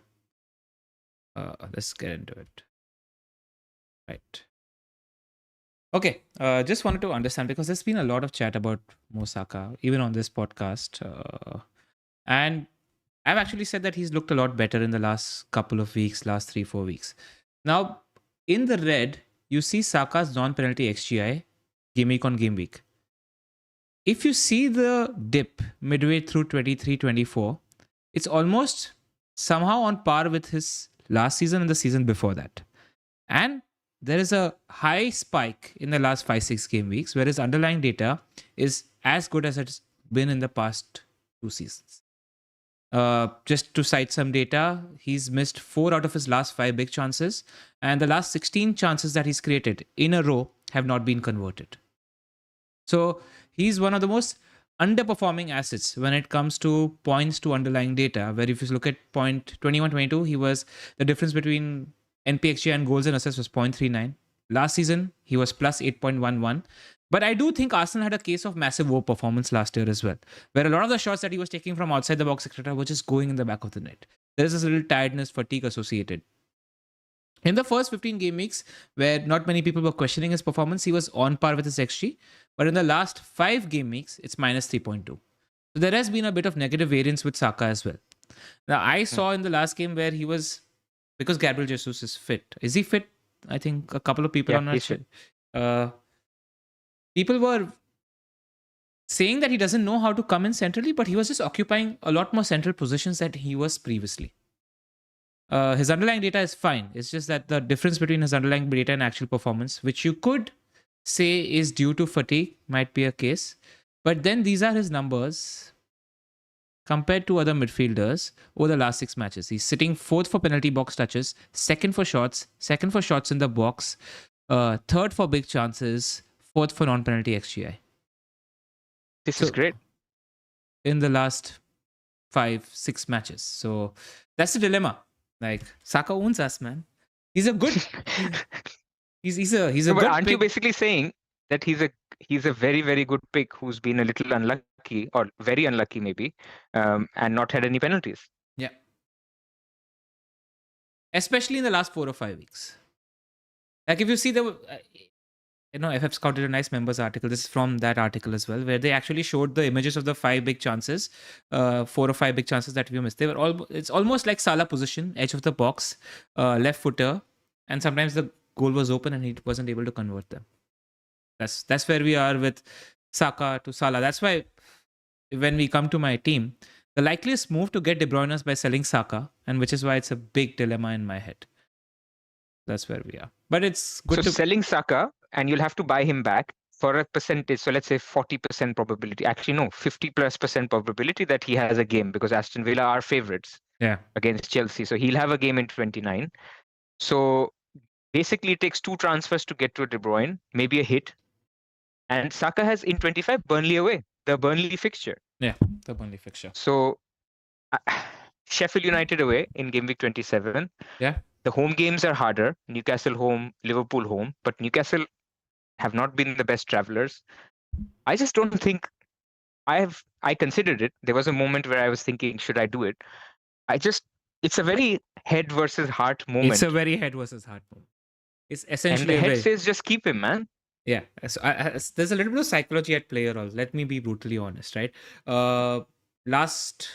Let's get into it. Right. Okay. Just wanted to understand, because there's been a lot of chat about Mo Saka, even on this podcast. And I've actually said that he's looked a lot better in the last couple of weeks, last 3-4 weeks. Now, in the red, you see Saka's non-penalty XGI, game week on game week. If you see the dip midway through 23-24, it's almost somehow on par with his last season and the season before that. And there is a high spike in the last 5-6 game weeks, where his underlying data is as good as it's been in the past 2 seasons. Just to cite some data, he's missed 4 out of his last 5 big chances, and the last 16 chances that he's created in a row have not been converted. So he's one of the most underperforming assets when it comes to points to underlying data, where if you look at point 21-22, the difference between NPXG and goals and assists was 0.39. Last season, he was plus 8.11. But I do think Arsenal had a case of massive overperformance last year as well, where a lot of the shots that he was taking from outside the box, etc., were just going in the back of the net. There is this little tiredness, fatigue associated. In the first 15 game weeks, where not many people were questioning his performance, he was on par with his XG. But in the last 5 game weeks, it's minus 3.2. So there has been a bit of negative variance with Saka as well. Now, I saw in the last game where he was, because Gabriel Jesus is fit. Is he fit? I think a couple of people are not sure. People were saying that he doesn't know how to come in centrally, but he was just occupying a lot more central positions than he was previously. His underlying data is fine. It's just that the difference between his underlying data and actual performance, which you could say is due to fatigue, might be a case. But then these are his numbers compared to other midfielders over the last 6 matches. He's sitting 4th for penalty box touches, 2nd for shots, 2nd for shots in the box, 3rd for big chances, 4th for non-penalty XGI. This is great. In the last 5-6 matches. So that's the dilemma. Like, Saka owns us, man. He's a good... he's a good aren't pick. You basically saying that he's a very, very good pick who's been a little unlucky, or very unlucky maybe, and not had any penalties? Yeah. Especially in the last 4 or 5 weeks. Like, if you see FF Scout did a nice members article. This is from that article as well, where they actually showed the images of the 5 big chances, 4 or 5 big chances that we missed. It's almost like Salah position, edge of the box, left footer, and sometimes the goal was open and he wasn't able to convert them. That's where we are with Saka to Salah. That's why when we come to my team, the likeliest move to get De Bruyne is by selling Saka, and which is why it's a big dilemma in my head. That's where we are. But it's good to selling Saka, and you'll have to buy him back for a percentage. So let's say 40% probability. Actually, no, 50+% probability that he has a game, because Aston Villa are favourites against Chelsea. So he'll have a game in 29. So basically, it takes 2 transfers to get to a De Bruyne, maybe a hit. And Saka has in 25 Burnley away, the Burnley fixture. Yeah, the Burnley fixture. So Sheffield United away in game week 27. Yeah. The home games are harder. Newcastle home, Liverpool home, but Newcastle have not been the best travelers. I just don't think I considered it. There was a moment where I was thinking, should I do it? I just it's a very head versus heart It's a moment. very head versus heart moment. It's And the essentially a head very says just keep him, man. yeah. So there's a little bit of psychology at play, all. Let me be brutally honest, right? Uh, Last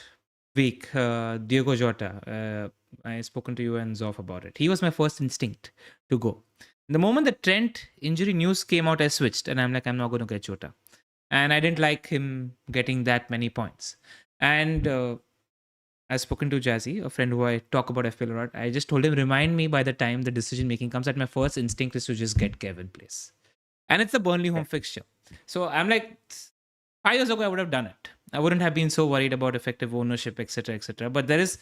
week, Diego Jota, I spoken to you and Zoff about it. He was my first instinct to go. The moment the Trent injury news came out, I switched, and I'm like, I'm not going to get Jota, and I didn't like him getting that many points. And I've spoken to Jazzy, a friend who I talk about FPL a lot. I just told him, remind me by the time the decision making comes that my first instinct is to just get Kevin place. And it's a Burnley Yeah. home fixture. So I'm like, 5 years ago, I would have done it. I wouldn't have been so worried about effective ownership, etc., etc. But there is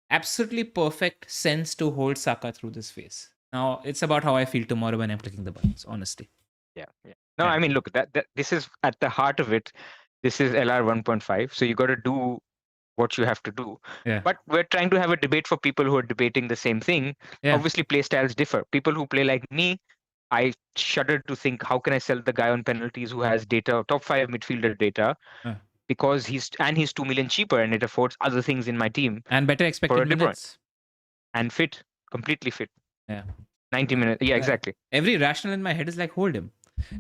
absolutely perfect sense to hold Saka through this phase. Now, it's about how I feel tomorrow when I'm clicking the buttons, honestly. Yeah. Yeah. No, Yeah. I mean, look, that this is at the heart of it. This is LR 1.5. So you got to do what you have to do. Yeah. But we're trying to have a debate for people who are debating the same thing. Yeah. Obviously, play styles differ. People who play like me, I shudder to think, how can I sell the guy on penalties who has data, top 5 midfielder data, Uh, because he's 2 million cheaper and it affords other things in my team and better for expected a De Bruyne minutes. and fit, completely fit. Yeah. 90 minutes. Yeah, exactly. Every rational in my head is like, hold him.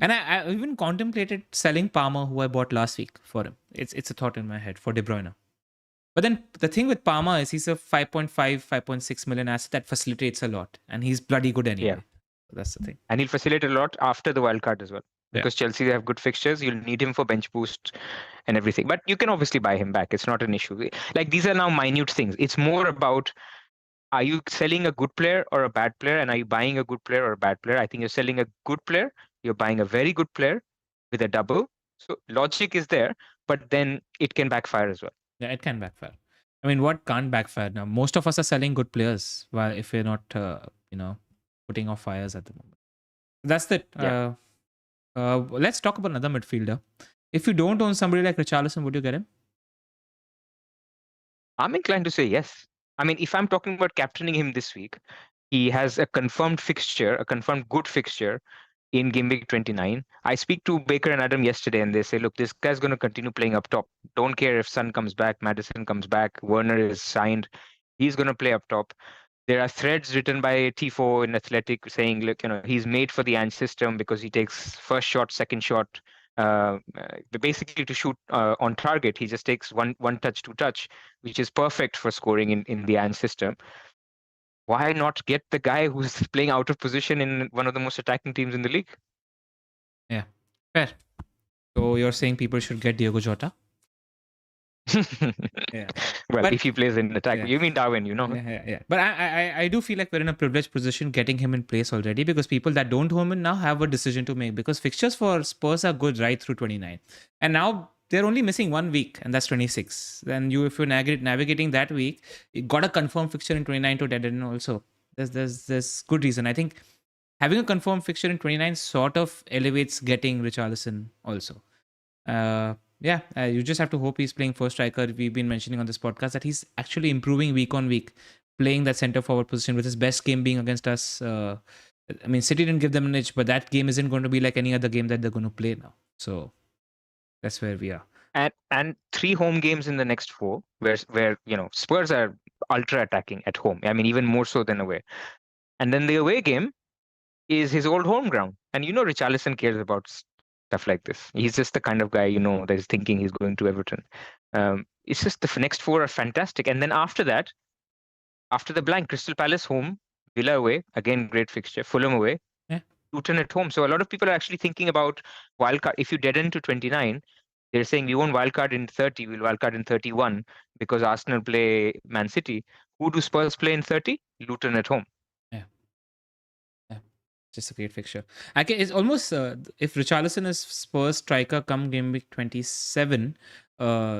And I even contemplated selling Palmer, who I bought last week for him. It's a thought in my head for De Bruyne. But then the thing with Palmer is he's a 5.5, 5.6 million asset that facilitates a lot. And he's bloody good anyway. Yeah. So that's the thing. And he'll facilitate a lot after the wild card as well. Yeah. Because Chelsea have good fixtures, you'll need him for bench boost and everything. But you can obviously buy him back. It's not an issue. Like these are now minute things. It's more about, are you selling a good player or a bad player? And are you buying a good player or a bad player? I think you're selling a good player. You're buying a very good player with a double. So logic is there, but then it can backfire as well. Yeah, it can backfire. I mean, what can't backfire now? Most of us are selling good players while if we're not, putting off fires at the moment. That's it. Yeah. Let's talk about another midfielder. If you don't own somebody like Richarlison, would you get him? I'm inclined to say yes. I mean, if I'm talking about captaining him this week, he has a confirmed fixture, a confirmed good fixture in Gameweek 29. I speak to Baker and Adam yesterday, and they say, look, this guy's going to continue playing up top. Don't care if Son comes back, Madison comes back, Werner is signed. He's going to play up top. There are threads written by Tifo in Athletic saying, look, he's made for the Ange system because he takes first shot, second shot, basically to shoot on target. He just takes one touch, two touch, which is perfect for scoring in the Ange system. Why not get the guy who's playing out of position in one of the most attacking teams in the league? Yeah, fair. So you're saying people should get Diego Jota? Yeah. Well, But- if he plays in attack, Yeah. you mean Darwin, Yeah. But I do feel like we're in a privileged position getting him in place already because people that don't own him now have a decision to make because fixtures for Spurs are good right through 29. And now they're only missing 1 week and that's 26. Then if you're navigating that week, you got a confirmed fixture in 29 to dead end also. There's good reason. I think having a confirmed fixture in 29 sort of elevates getting Richarlison also. You just have to hope he's playing first striker. We've been mentioning on this podcast that he's actually improving week on week, playing that center forward position with his best game being against us. I mean, City didn't give them an edge, but that game isn't going to be like any other game that they're going to play now. So that's where we are. And 3 home games in the next 4, where Spurs are ultra attacking at home. I mean, even more so than away. And then the away game is his old home ground. And Richarlison cares about stuff like this. He's just the kind of guy that is thinking he's going to Everton. It's just the next 4 are fantastic. And then after that, after the blank, Crystal Palace home, Villa away, again great fixture, Fulham away, Yeah. Luton at home. So a lot of people are actually thinking about wildcard. If you dead end to 29, they're saying we won't wildcard in 30, we'll wildcard in 31 because Arsenal play Man City. Who do Spurs play in 30? Luton at home. Just a great fixture. It's almost if Richarlison is Spurs striker come game week 27,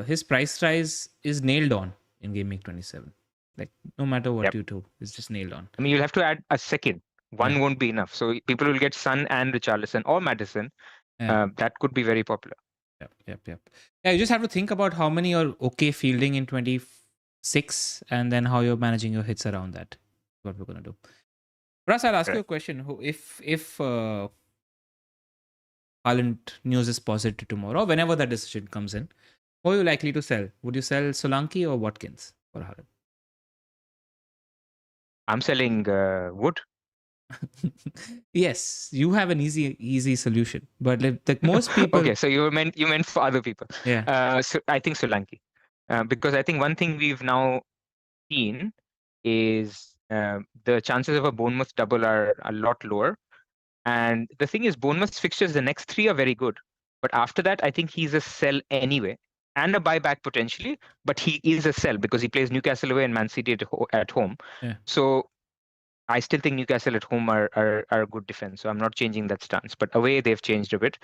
his price rise is nailed on in game week 27. Like no matter what Yep. you do, it's just nailed on. I mean, you'll have to add a second. One won't be enough. So people will get Son and Richarlison or Madison. Yeah. That could be very popular. Yep. Yeah, you just have to think about how many are okay fielding in 26 and then how you're managing your hits around that. What we're gonna do. Pras, I'll ask you a Correct. question. If Haaland news is positive tomorrow, whenever that decision comes in, who are you likely to sell? Would you sell Solanke or Watkins for Haaland? I'm selling Wood. Yes, you have an easy solution, but like most people, Okay, so you meant for other people. yeah, So I think Solanke, because I think one thing we've now seen is the chances of a Bournemouth double are a lot lower. And the thing is, Bournemouth's fixtures, the next three are very good. But after that, I think he's a sell anyway and a buyback potentially. But he is a sell because he plays Newcastle away and Man City at home. yeah. So I still think Newcastle at home are a good defense. So I'm not changing that stance. But away, they've changed a bit.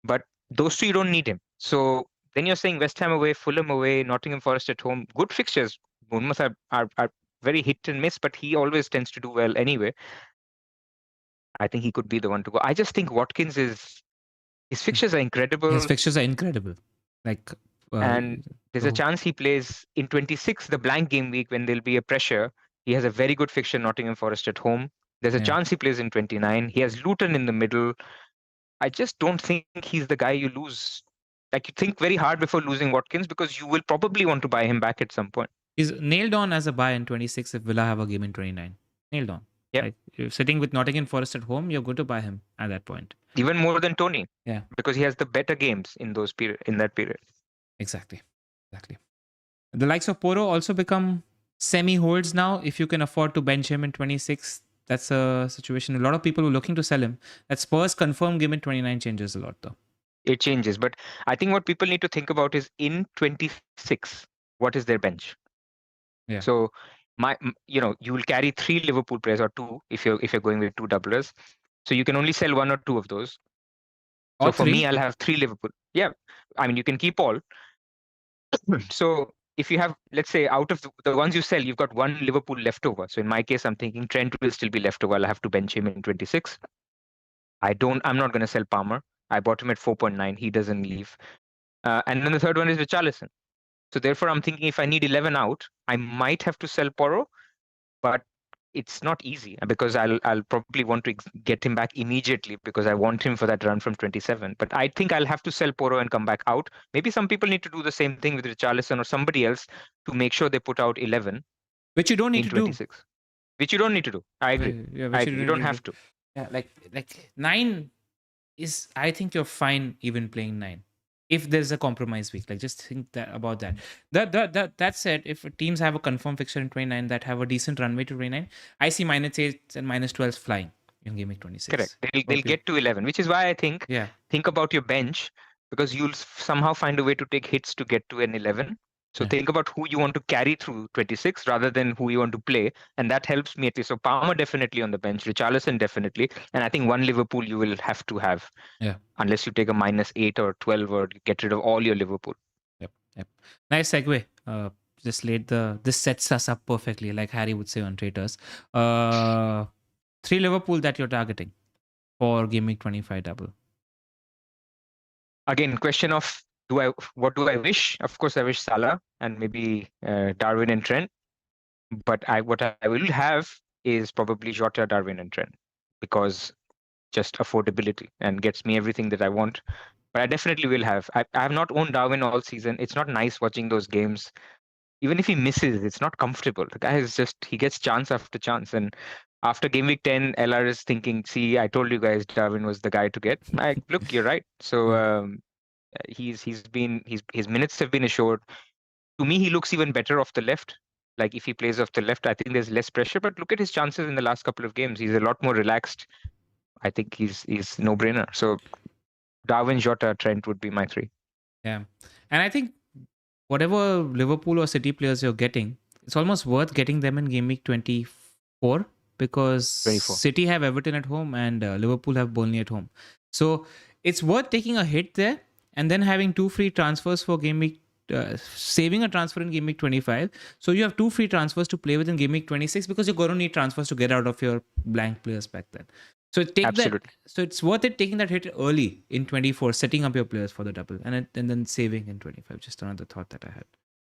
But those two, you don't need him. So then you're saying West Ham away, Fulham away, Nottingham Forest at home. Good fixtures. Bournemouth are very hit and miss, but he always tends to do well anyway. I think he could be the one to go. I just think Watkins is his fixtures are His incredible, fixtures are incredible. Like, uh, and there's a oh, chance he plays in 26, the blank game week when there'll be a pressure. He has a very good fixture, Nottingham Forest at home. There's a yeah. chance he plays in 29. He has Luton in the middle. I just don't think he's the guy you lose. Like you think very hard before losing Watkins because you will probably want to buy him back at some point. He's nailed on as a buy in 26 if Villa have a game in 29. Nailed on. Yep. Like, you're sitting with Nottingham Forest at home, you're going to buy him at that point. Even more than Tony Yeah, because he has the better games in that period. exactly. Exactly. The likes of Poro also become semi holds now. If you can afford to bench him in 26, that's a situation. A lot of people were looking to sell him. That Spurs confirmed game in 29 changes a lot, though. It changes, but I think what people need to think about is in 26, what is their bench? Yeah. So you will carry three Liverpool players or two if you're going with two doublers. So you can only sell one or two of those. Or So for me, three. I'll have three Liverpool. Yeah, I mean you can keep all. So if you have, let's say, out of the ones you sell, you've got one Liverpool left over. So in my case, I'm thinking Trent will still be left over. I'll have to bench him in 26. I'm not going to sell Palmer. I bought him at 4.9. He doesn't leave. And then the third one is Richarlison. So therefore, I'm thinking if I need 11 out, I might have to sell Porro, but it's not easy because I'll probably want to get him back immediately because I want him for that run from 27. But I think I'll have to sell Porro and come back out. Maybe some people need to do the same thing with Richarlison or somebody else to make sure they put out 11 Which you don't need in to do. 26, which you don't need to do. I agree. Yeah, I which you agree. You don't don't need to have do. to. Yeah, like 9 is, I think you're fine even playing 9. If there's a compromise week, like just think about that. That said, if teams have a confirmed fixture in 29 that have a decent runway to 29, I see -8 and -12s flying in Game Week 26. Correct. They'll get to 11, which is why I Yeah, think about your bench because you'll somehow find a way to take hits to get to an 11. So yeah, think about who you want to carry through 26 rather than who you want to play, and that helps me at least. So Palmer definitely on the bench, Richarlison definitely, and I think one Liverpool you will have to have yeah. unless you take a -8 or 12 or get rid of all your Liverpool. Yep, yep. Nice segue. Just laid this sets us up perfectly, like Harry would say on Traitors. 3 Liverpool that you're targeting for Game Week 25 double. Again, question of what do I wish? Of course, I wish Salah and maybe Darwin and Trent. But what I will have is probably Jota, Darwin, and Trent because just affordability and gets me everything that I want. But I definitely will have. I have not owned Darwin all season. It's not nice watching those games. Even if he misses, it's not comfortable. The guy is just he gets chance after chance. And after game week 10, LR is thinking, "See, I told you guys Darwin was the guy to get." Look, you're right. So Yeah. his minutes have been assured. To me, he looks even better off the left. Like if he plays off the left, I think there's less pressure. But look at his chances in the last couple of games. He's a lot more relaxed. I think he's no brainer. So Darwin, Jota, Trent would be my three. Yeah. And I think whatever Liverpool or City players you're getting, it's almost worth getting them in Game Week 24 because 24. City have Everton at home and Liverpool have Burnley at home. So it's worth taking a hit there and then having 2 free transfers for Game Week, saving a transfer in Game Week 25. So you have 2 free transfers to play with in Game Week 26 because you're going to need transfers to get out of your blank players back then. So Absolutely. So it's worth it taking that hit early in 24, setting up your players for the double, and then saving in 25. Just another thought that I had.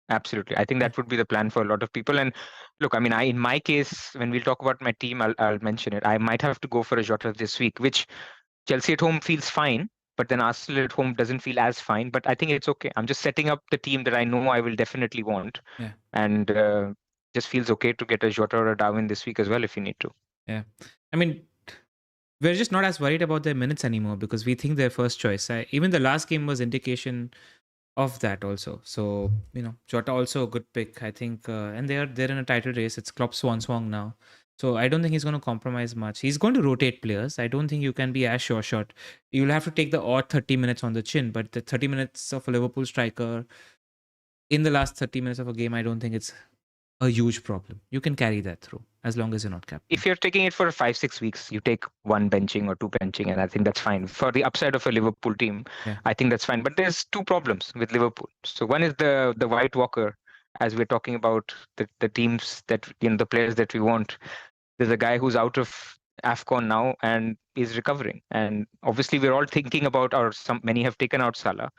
Absolutely. I think Yeah. that would be the plan for a lot of people. And look, I mean, in my case, when we'll talk about my team, I'll mention it. I might have to go for a Jota this week, which Chelsea at home feels fine, but then Arsenal at home doesn't feel as fine. But I think it's okay. I'm just setting up the team that I know I will definitely want, Yeah. and just feels okay to get a Jota or a Darwin this week as well if you need to. Yeah. I mean, we're just not as worried about their minutes anymore because we think they're first choice. Even the last game was indication of that also. So, Jota also a good pick, I think. And they're in a title race. It's Klopp's swan now. So I don't think he's going to compromise much. He's going to rotate players. I don't think you can be as sure shot. You'll have to take the odd 30 minutes on the chin, but the 30 minutes of a Liverpool striker in the last 30 minutes of a game, I don't think it's a huge problem. You can carry that through as long as you're not captain. If you're taking it for 5-6 weeks, you take one benching or two benching, and I think that's fine. For the upside of a Liverpool team, Yeah. I think that's fine. But there's two problems with Liverpool. So one is the White Walker, as we're talking about the teams that the players that we want. There's a guy who's out of AFCON now and is recovering. And obviously we're all thinking about, or many have taken out Salah.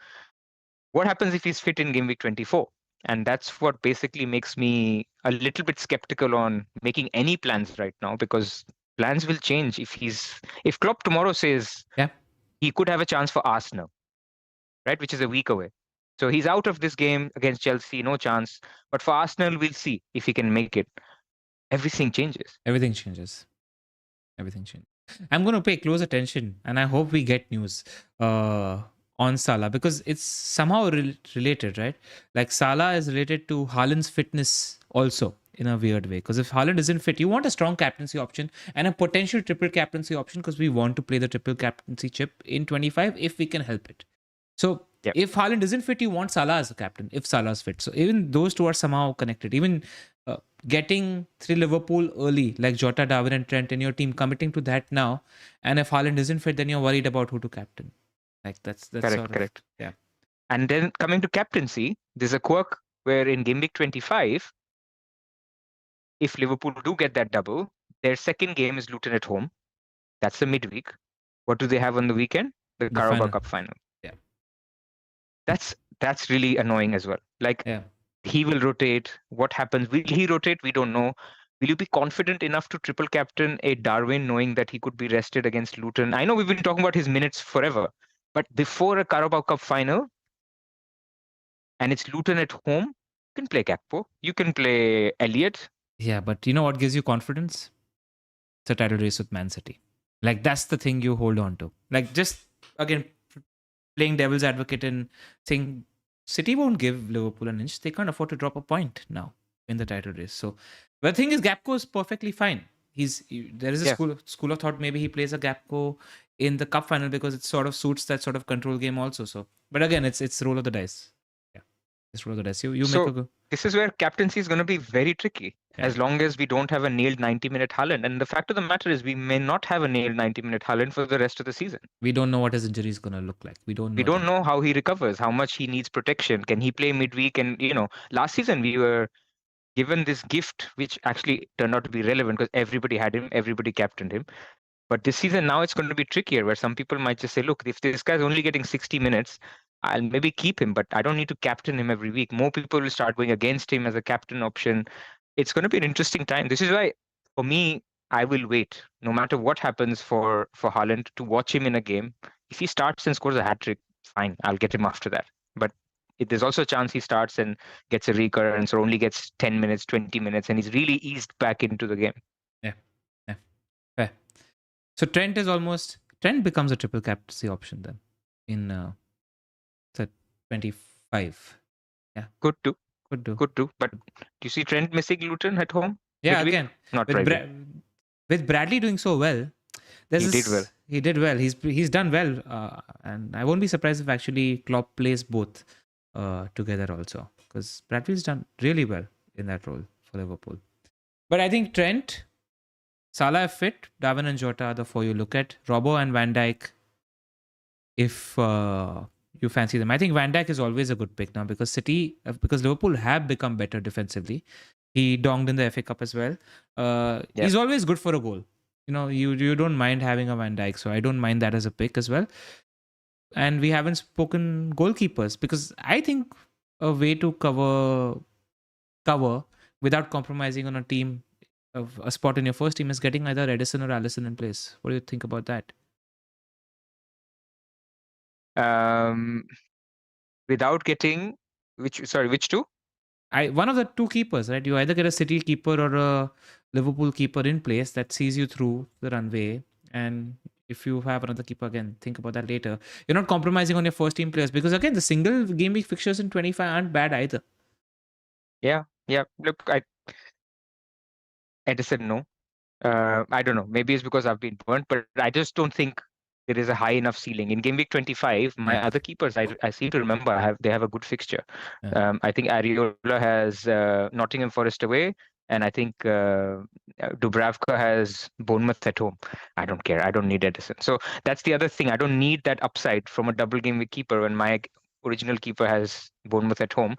What happens if he's fit in game week 24? And that's what basically makes me a little bit skeptical on making any plans right now, because plans will change if Klopp tomorrow says Yeah. he could have a chance for Arsenal, right, which is a week away. So he's out of this game against Chelsea, no chance. But for Arsenal, we'll see if he can make it. Everything changes. Everything changes. Everything changes. I'm going to pay close attention and I hope we get news on Salah because it's somehow related, right? Like Salah is related to Haaland's fitness also in a weird way. Because if Haaland isn't fit, you want a strong captaincy option and a potential triple captaincy option because we want to play the triple captaincy chip in 25 if we can help it. So Yep. if Haaland isn't fit, you want Salah as a captain if Salah's fit. So even those two are somehow connected. Even getting 3 Liverpool early, like Jota, Darwin, and Trent in your team, committing to that now. And if Haaland isn't fit, then you're worried about who to captain. Like that's sort of Correct. yeah. And then coming to captaincy, there's a quirk where in game week 25, if Liverpool do get that double, their second game is Luton at home. That's the midweek. What do they have on the weekend? The The Carabao final. Cup final. Yeah. That's really annoying as well. Like Yeah. he will rotate. What happens? Will he rotate? We don't know. Will you be confident enough to triple captain a Darwin knowing that he could be rested against Luton? I know we've been talking about his minutes forever, but before a Carabao Cup final and it's Luton at home, you can play Gakpo. You can play Elliott. Yeah, but you know what gives you confidence? It's a title race with Man City. Like that's the thing you hold on to. Like just again playing devil's advocate and saying City won't give Liverpool an inch. They can't afford to drop a point now in the title race. So but the thing is Gapco is perfectly fine. There is a Yeah. school of thought maybe he plays a Gapco in the cup final because it sort of suits that sort of control game also. So but again it's roll of the dice. Yeah. It's roll of the dice. You So make a go. this is where captaincy is going to be very tricky as long as we don't have a nailed 90-minute Haaland. And the fact of the matter is we may not have a nailed 90-minute Haaland for the rest of the season. We don't know what his injury is gonna look like. We don't know. We don't know how he recovers, how much he needs protection. Can he play midweek? And last season we were given this gift, which actually turned out to be relevant because everybody had him, everybody captained him. But this season now it's going to be trickier, where some people might just say, look, if this guy's only getting 60 minutes, I'll maybe keep him, but I don't need to captain him every week. More people will start going against him as a captain option. It's going to be an interesting time. This is why, for me, I will wait, no matter what happens for Haaland, to watch him in a game. If he starts and scores a hat trick, fine, I'll get him after that. But there's also a chance he starts and gets a recurrence or only gets 10 minutes, 20 minutes, and he's really eased back into the game. Yeah. Fair. So Trent becomes a triple captaincy option then in 25. Yeah. Could do. Could do. But do you see Trent missing Luton at home? Yeah, midweek? again. Not With, really. with Bradley doing so well, He did well. He did well. He's done well, and I won't be surprised if actually Klopp plays both together also, because Bradley's done really well in that role for Liverpool. But I think Trent, Salah if fit, Darwin and Jota are the four you look at. Robbo and Van Dijk, if you fancy them. I think Van Dijk is always a good pick now because Liverpool have become better defensively. He donged in the FA Cup as well. He's always good for a goal. You don't mind having a Van Dijk, so I don't mind that as a pick as well. And we haven't spoken goalkeepers because I think a way to cover without compromising on a team of a spot in your first team is getting either Edison or Allison in place. What do you think about that? Um, without getting which two? One of the two keepers, right? You either get a City keeper or a Liverpool keeper in place that sees you through the runway. And if you have another keeper, again, think about that later. You're not compromising on your first team players because, again, the single game week fixtures in 25 aren't bad either. Yeah. Look, Edison, no. I don't know. Maybe it's because I've been burnt, but I just don't think there is a high enough ceiling. In Game Week 25, my Yeah. other keepers, I seem to remember they have a good fixture. Yeah. I think Areola has Nottingham Forest away, and I think Dubravka has Bournemouth at home. I don't care. I don't need Edison. So that's the other thing. I don't need that upside from a double game week keeper when my original keeper has Bournemouth at home.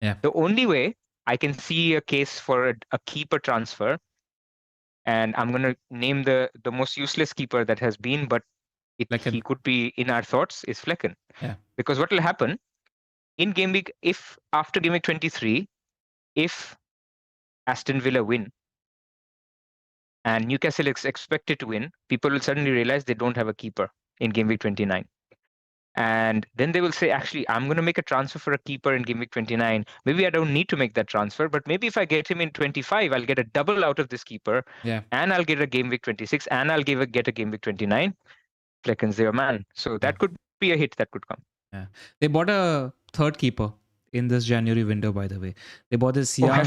Yeah. The only way I can see a case for a keeper transfer, and I'm going to name the most useless keeper that has been, but he could be in our thoughts, is Flecken. Yeah. Because what will happen in game week, if after game week 23, if Aston Villa win and Newcastle is expected to win, people will suddenly realize they don't have a keeper in game week 29. And then they will say, actually, I'm going to make a transfer for a keeper in game week 29. Maybe I don't need to make that transfer, but maybe if I get him in 25, I'll get a double out of this keeper. Yeah. And I'll get a game week 26, and I'll get a game week 29. Flecken's their man. So that could be a hit that could come. Yeah. They bought a third keeper in this January window, by the way. They bought this young.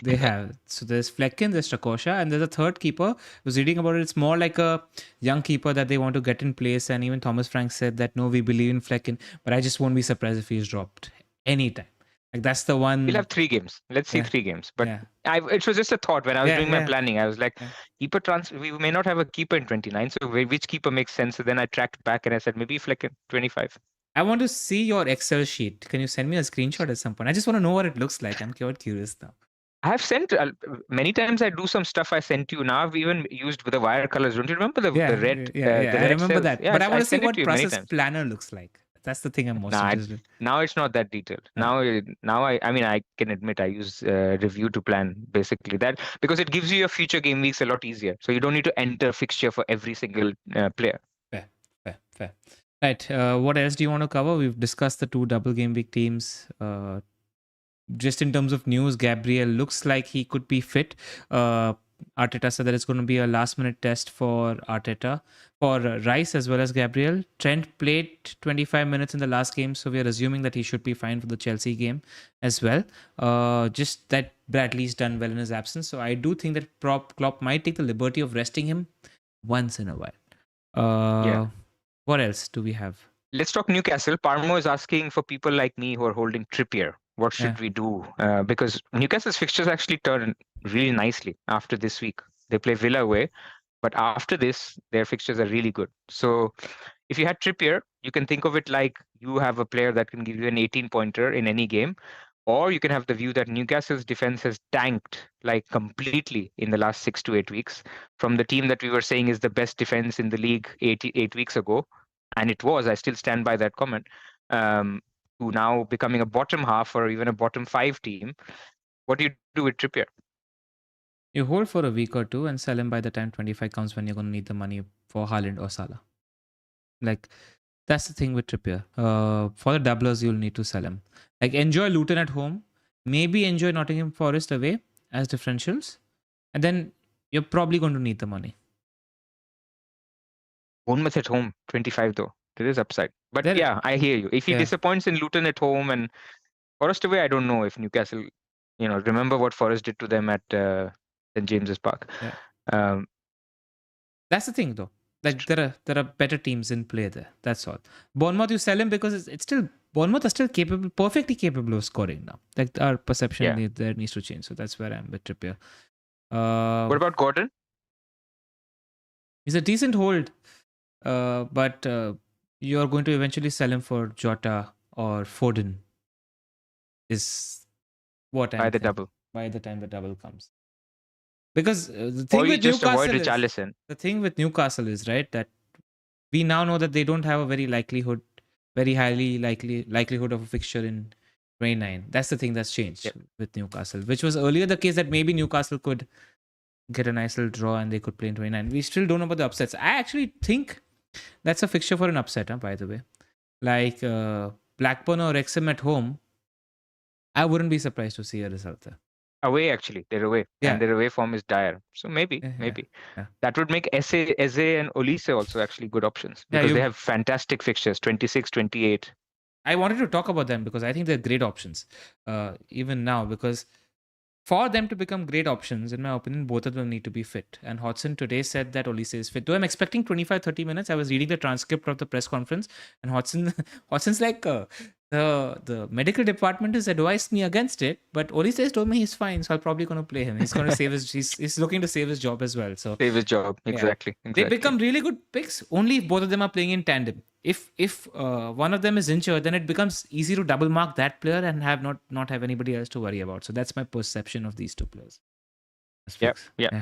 They have. So there's Flecken, there's Strakosha, and there's a third keeper. I was reading about it. It's more like a young keeper that they want to get in place. And even Thomas Frank said that, no, we believe in Flecken, but I just won't be surprised if he's dropped anytime. Like, that's the one. We'll have 3 games. Let's see 3 games. But it was just a thought when I was doing my planning. I was like, keeper transfer, we may not have a keeper in 29. So which keeper makes sense? So then I tracked back and I said, maybe Flecken 25. I want to see your Excel sheet. Can you send me a screenshot at some point? I just want to know what it looks like. I'm quite curious now. I have sent many times. I do some stuff I sent you. Now I've even used with the wire colors. Don't you remember the red? Yeah, I remember that. Yeah, but I want to see what Pras's planner looks like. That's the thing I'm most interested in. Now it's not that detailed. Now I can admit I use review to plan basically that, because it gives you your future game weeks a lot easier. So you don't need to enter fixture for every single player. Fair. Right. What else do you want to cover? We've discussed the 2 double game week teams. Just in terms of news, Gabriel looks like he could be fit. Arteta said that it's going to be a last minute test for Arteta, for Rice as well as Gabriel. Trent played 25 minutes in the last game, so we are assuming that he should be fine for the Chelsea game as well. Just that Bradley's done well in his absence, so I do think that Klopp might take the liberty of resting him once in a while. What else do we have? Let's talk Newcastle. Parmo is asking for people like me who are holding Trippier. What should we do? Because Newcastle's fixtures actually turn really nicely after this week. They play Villa away, but after this, their fixtures are really good. So if you had Trippier, you can think of it like you have a player that can give you an 18-pointer in any game, or you can have the view that Newcastle's defense has tanked like completely in the last 6 to 8 weeks from the team that we were saying is the best defense in the league 8 weeks ago. And it was, I still stand by that comment, to now becoming a bottom half or even a bottom 5 team. What do you do with Trippier? You hold for a week or two and sell him by the time 25 comes, when you're going to need the money for Haaland or Salah. Like, that's the thing with Trippier. For the doublers, you'll need to sell him. Like, enjoy Luton at home. Maybe enjoy Nottingham Forest away as differentials. And then you're probably going to need the money. Bournemouth at home, 25 though. There is upside. But I hear you. If he disappoints in Luton at home and Forest away, I don't know if Newcastle, remember what Forest did to them at St. James's Park. That's the thing though. Like, there are better teams in play there. That's all. Bournemouth, you sell him because it's still, Bournemouth are still perfectly capable of scoring now. Like, our perception there needs to change. So that's where I'm with Trippier. What about Gordon? He's a decent hold. But you're going to eventually sell him for Jota or Foden, is what I'm thinking. By the time the double comes. Because the thing with Newcastle is right, that we now know that they don't have a very highly likelihood of a fixture in 29. That's the thing that's changed Yep. with Newcastle, which was earlier the case that maybe Newcastle could get a nice little draw and they could play in 29. We still don't know about the upsets. I actually think that's a fixture for an upset, by the way. Like Blackburn or Wrexham at home, I wouldn't be surprised to see a result there. Away, actually. They're away. Yeah. And their away form is dire. So maybe. Yeah. That would make Eze and Olise also actually good options because they have fantastic fixtures, 26, 28. I wanted to talk about them because I think they're great options even now, because for them to become great options, in my opinion, both of them need to be fit. And Hodgson today said that Olise is fit. Though I'm expecting 25-30 minutes. I was reading the transcript of the press conference, and Hodgson's like, the medical department has advised me against it, but Olise has told me he's fine, so I'm probably going to play him. He's going to save his. He's looking to save his job as well. So save his job, exactly. They become really good picks only if both of them are playing in tandem. If one of them is injured, then it becomes easy to double mark that player and have not have anybody else to worry about. So that's my perception of these two players. Yeah.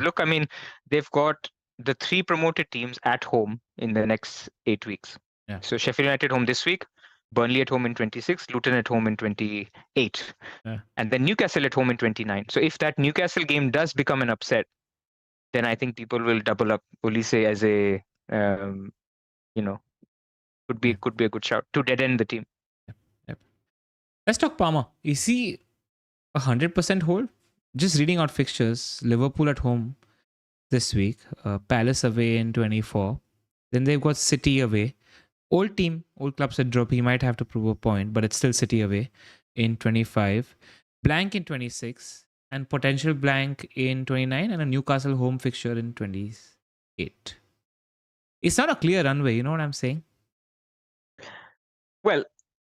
Look, I mean, they've got the 3 promoted teams at home in the next 8 weeks. Yeah. So Sheffield United home this week, Burnley at home in 26, Luton at home in 28, and then Newcastle at home in 29. So if that Newcastle game does become an upset, then I think people will double up Olise as a, could be a good shout to dead end the team. Yep. Let's talk Palmer. Is he 100% hold? Just reading out fixtures, Liverpool at home this week, Palace away in 24. Then they've got City away. Old team, old club said drop. He might have to prove a point, but it's still City away in 25. Blank in 26. And potential blank in 29. And a Newcastle home fixture in 28. It's not a clear runway, you know what I'm saying? Well,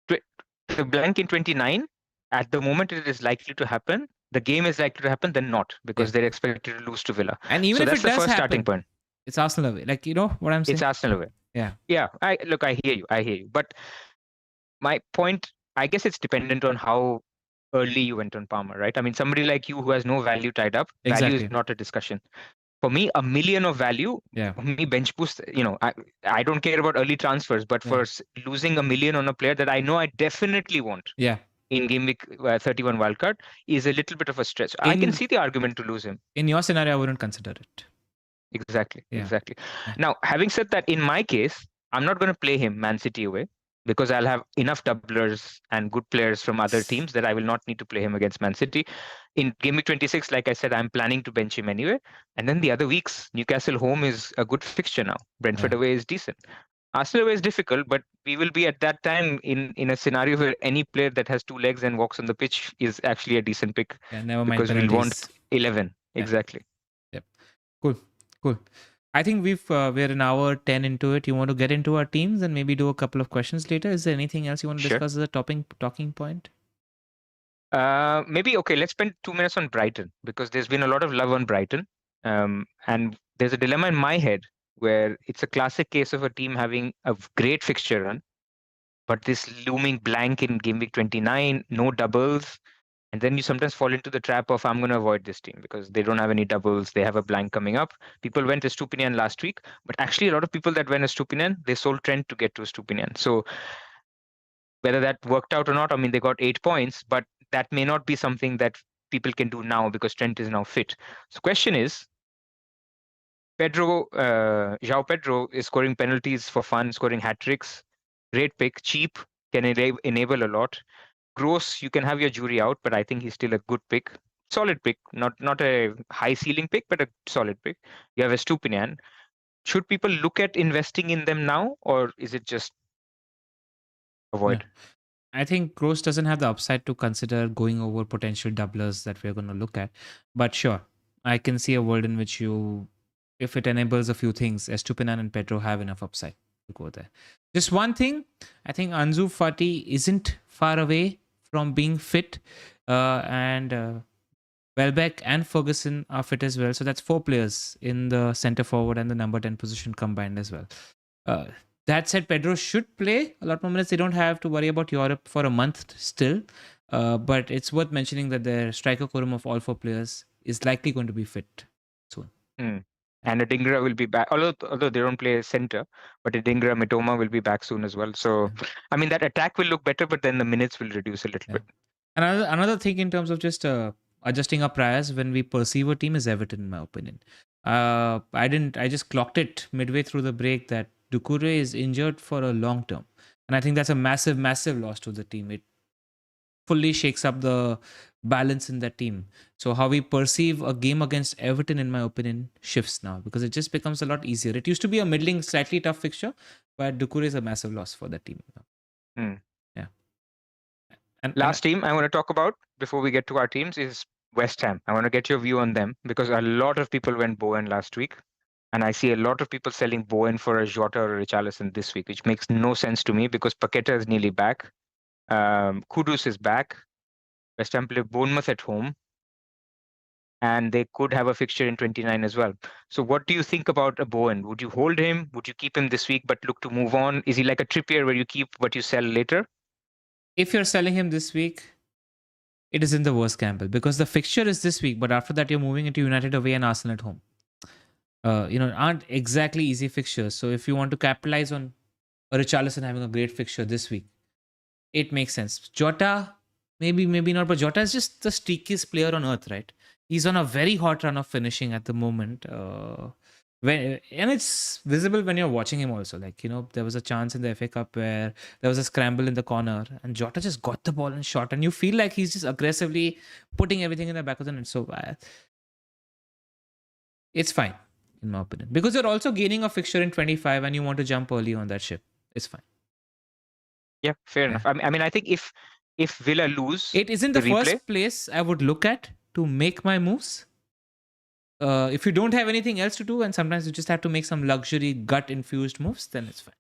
the blank in 29, at the moment it is likely to happen. The game is likely to happen, then not, because they're expected to lose to Villa. And even so if that's it does the first happen, starting point. It's Arsenal away. Like, you know what I'm saying? It's Arsenal away. Yeah. I hear you. But my point, I guess it's dependent on how early you went on Palmer, right? I mean, somebody like you who has no value tied up, value is not a discussion. For me, $1 million of value, me bench boost, I don't care about early transfers, but for losing $1 million on a player that I know I definitely want in Gameweek 31 wildcard is a little bit of a stretch. I can see the argument to lose him. In your scenario, I wouldn't consider it. Exactly. Now, having said that, in my case, I'm not going to play him Man City away because I'll have enough doublers and good players from other teams that I will not need to play him against Man City. In Game Week 26, like I said, I'm planning to bench him anyway. And then the other weeks, Newcastle home is a good fixture now. Brentford away is decent. Arsenal away is difficult, but we will be at that time in a scenario where any player that has 2 legs and walks on the pitch is actually a decent pick. Never mind because we'll want 11. Exactly. Yep. Cool. I think we're an hour 10 into it. You want to get into our teams and maybe do a couple of questions later? Is there anything else you want to discuss as a talking point? Maybe, okay, let's spend 2 minutes on Brighton because there's been a lot of love on Brighton. And there's a dilemma in my head where it's a classic case of a team having a great fixture run, but this looming blank in Game Week 29, no doubles. And then you sometimes fall into the trap of, I'm going to avoid this team because they don't have any doubles. They have a blank coming up. People went to Stupinian last week, but actually a lot of people that went to Stupinian, they sold Trent to get to Stupinian. So whether that worked out or not, I mean, they got 8 points, but that may not be something that people can do now because Trent is now fit. So question is, João Pedro is scoring penalties for fun, scoring hat-tricks. Great pick, cheap, can enable a lot. Gross, you can have your jury out, but I think he's still a good pick. Solid pick, not a high ceiling pick, but a solid pick. You have a Stupinian. Should people look at investing in them now, or is it just avoid? Yeah. I think Gross doesn't have the upside to consider going over potential doublers that we're going to look at. But sure, I can see a world in which if it enables a few things, Estupinan and Pedro have enough upside to go there. Just one thing, I think Ansu Fati isn't far away from being fit, and Welbeck and Ferguson are fit as well. So that's 4 players in the centre forward and the number 10 position combined as well. That said, Pedro should play a lot more minutes. They don't have to worry about Europe for a month still. But it's worth mentioning that their striker quorum of all 4 players is likely going to be fit soon. And Adingra will be back, although they don't play center, but Adingra, Mitoma will be back soon as well. So, I mean, that attack will look better, but then the minutes will reduce a little bit. Another thing in terms of just adjusting our priors when we perceive a team is Everton, in my opinion. I just clocked it midway through the break that Doucouré is injured for a long term, and I think that's a massive, massive loss to the team. It fully shakes up the balance in that team. So how we perceive a game against Everton, in my opinion, shifts now because it just becomes a lot easier. It used to be a middling, slightly tough fixture, but Doucouré is a massive loss for that team. Hmm. Yeah, and Last team I want to talk about before we get to our teams is West Ham. I want to get your view on them because a lot of people went Bowen last week. And I see a lot of people selling Bowen for a Jota or a Richarlison this week, which makes no sense to me because Paqueta is nearly back. Kudus is back. West Ham play Bournemouth at home, and they could have a fixture in 29 as well. So, what do you think about a Bowen? Would you hold him? Would you keep him this week but look to move on? Is he like a Trippier where you keep what you sell later? if you're selling him this week, it is in the worst gamble because the fixture is this week, but after that you're moving into United away and Arsenal at home. Aren't exactly easy fixtures. So if you want to capitalize on a Richarlison having a great fixture this week, it makes sense. Jota, maybe not, but Jota is just the streakiest player on earth, right? He's on a very hot run of finishing at the moment. And it's visible when you're watching him also. Like, there was a chance in the FA Cup where there was a scramble in the corner and Jota just got the ball and shot. And you feel like he's just aggressively putting everything in the back of the net. So it's fine, in my opinion. Because you're also gaining a fixture in 25 and you want to jump early on that ship. It's fine. Yeah, fair Yeah. enough. I mean, I think if Villa lose It isn't the the replay, first place I would look at to make my moves. If you don't have anything else to do, and sometimes you just have to make some luxury gut infused moves, then it's fine.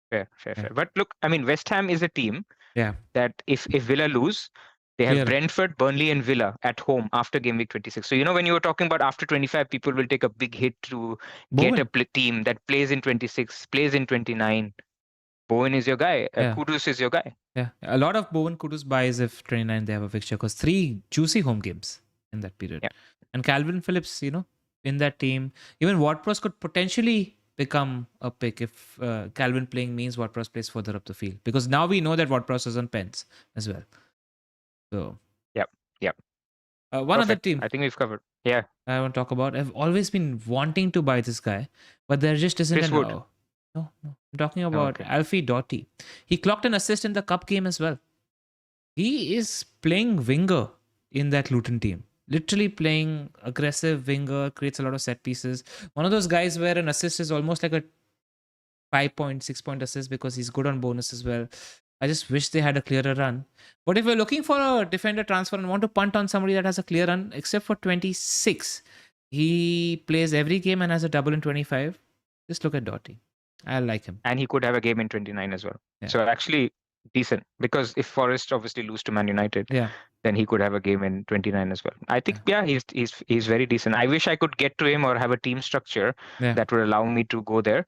fair. Yeah. But look, I mean, West Ham is a team Yeah. that if Villa lose, they have Clear. Brentford, Burnley, and Villa at home after game week 26. So when you were talking about after 25, people will take a big hit to get a Bowen. team that plays in 26, plays in 29. Bowen is your guy. Yeah. Kudus is your guy. Yeah. A lot of Bowen Kudus buys if 29 they have a fixture because 3 juicy home games in that period. Yeah. And Calvin Phillips, in that team. Even Ward-Prowse could potentially become a pick if Calvin playing means Ward-Prowse plays further up the field. Because now we know that Ward-Prowse is on pens as well. So, Yep. one other Perfect. team I think we've covered. Yeah. I want to talk about. I've always been wanting to buy this guy, but there just isn't Chris an. Wood. No. I'm talking Oh, about okay. Alfie Doughty. He clocked an assist in the cup game as well. He is playing winger in that Luton team. Literally playing aggressive winger, creates a lot of set pieces. One of those guys where an assist is almost like a 5 point, 6 point assist because he's good on bonus as well. I just wish they had a clearer run. But if you're looking for a defender transfer and want to punt on somebody that has a clear run, except for 26, he plays every game and has a double in 25. Just look at Doughty. I like him. And he could have a game in 29 as well. Yeah. So actually decent because if Forest obviously lose to Man United, Yeah. then he could have a game in 29 as well. I think he's very decent. I wish I could get to him or have a team structure that would allow me to go there.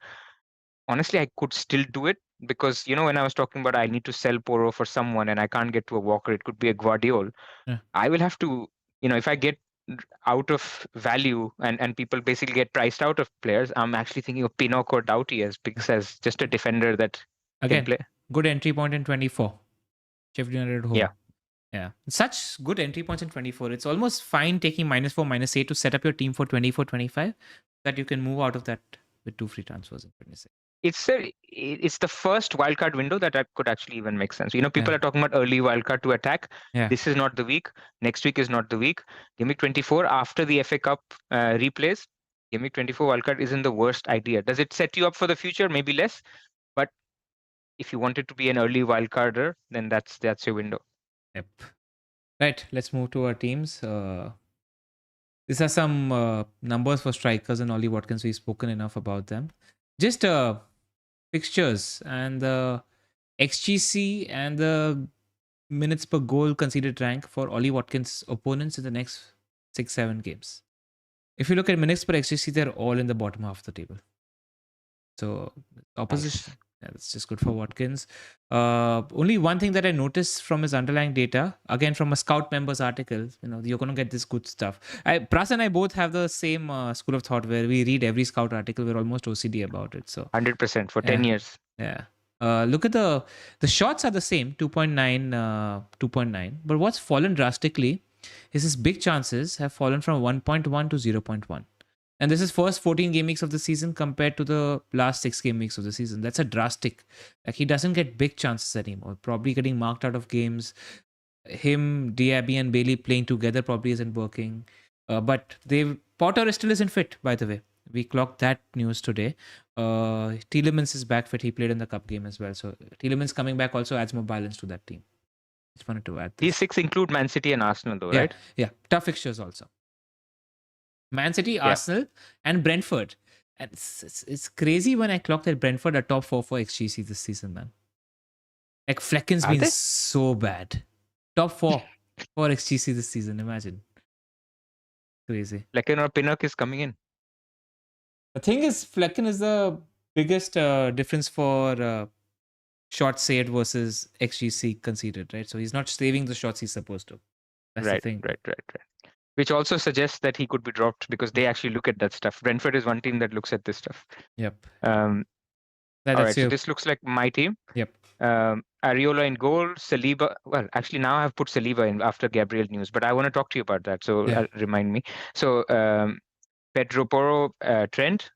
Honestly, I could still do it because when I was talking about I need to sell Poro for someone and I can't get to a Walker, it could be a Guardiola. Yeah. I will have to, if I get out of value and people basically get priced out of players, I'm actually thinking of Pinnock or Doughty as just a defender that Again, can play. good entry point in 24. Sheffield United at home. Yeah. Yeah. Such good entry points in 24. It's almost fine taking -4, -8 to set up your team for 24, 25 that you can move out of that with 2 free transfers in 26. It's the first wildcard window that could actually even make sense. People Yeah. are talking about early wildcard to attack. Yeah. This is not the week. Next week is not the week. Game week 24 after the FA Cup replays. Game week 24 wildcard isn't the worst idea. Does it set you up for the future? Maybe less. But if you wanted to be an early wildcarder, then that's your window. Yep. Right. Let's move to our teams. These are some numbers for strikers and Ollie Watkins. We've spoken enough about them. Just fixtures and the XGC and the minutes per goal conceded rank for Ollie Watkins' opponents in the next 6-7 games. If you look at minutes per XGC, they're all in the bottom half of the table. So opposition. Nice. Yeah, that's just good for Watkins. Only one thing that I noticed from his underlying data, again from a Scout members article, you're going to get this good stuff. Pras and I both have the same school of thought where we read every Scout article. We're almost OCD about it. So 100% for 10 years. Yeah. Look at the shots are the same 2.9, 2.9, but what's fallen drastically is his big chances have fallen from 1.1 to 0.1. And this is first 14 game weeks of the season compared to the last 6 game weeks of the season. That's a drastic. Like, he doesn't get big chances anymore. Probably getting marked out of games. Him, Diaby, and Bailey playing together probably isn't working. But Potter still isn't fit, by the way. We clocked that news today. Tielemans is back fit. He played in the cup game as well. So Tielemans coming back also adds more balance to that team. Just wanted to add These this. 6 include Man City and Arsenal, though, Yeah, right? yeah. Tough fixtures also. Man City, Yeah. Arsenal, and Brentford. And it's crazy when I clocked that Brentford are top 4 for XGC this season, man. Like, Flecken's Are been they? so bad. Top 4 for XGC this season, imagine. Crazy. Flecken or Pinnock is coming in. The thing is, Flecken is the biggest difference for shots saved versus XGC conceded, right? So he's not saving the shots he's supposed to. That's Right, the thing. right. Which also suggests that he could be dropped because they actually look at that stuff. Brentford is one team that looks at this stuff. Yep. All right, so this looks like my team. Yep. Areola in goal, Saliba. Well, actually, now I've put Saliba in after Gabriel news, but I want to talk to you about that. So Yeah. remind me. So Pedro Porro, Trent,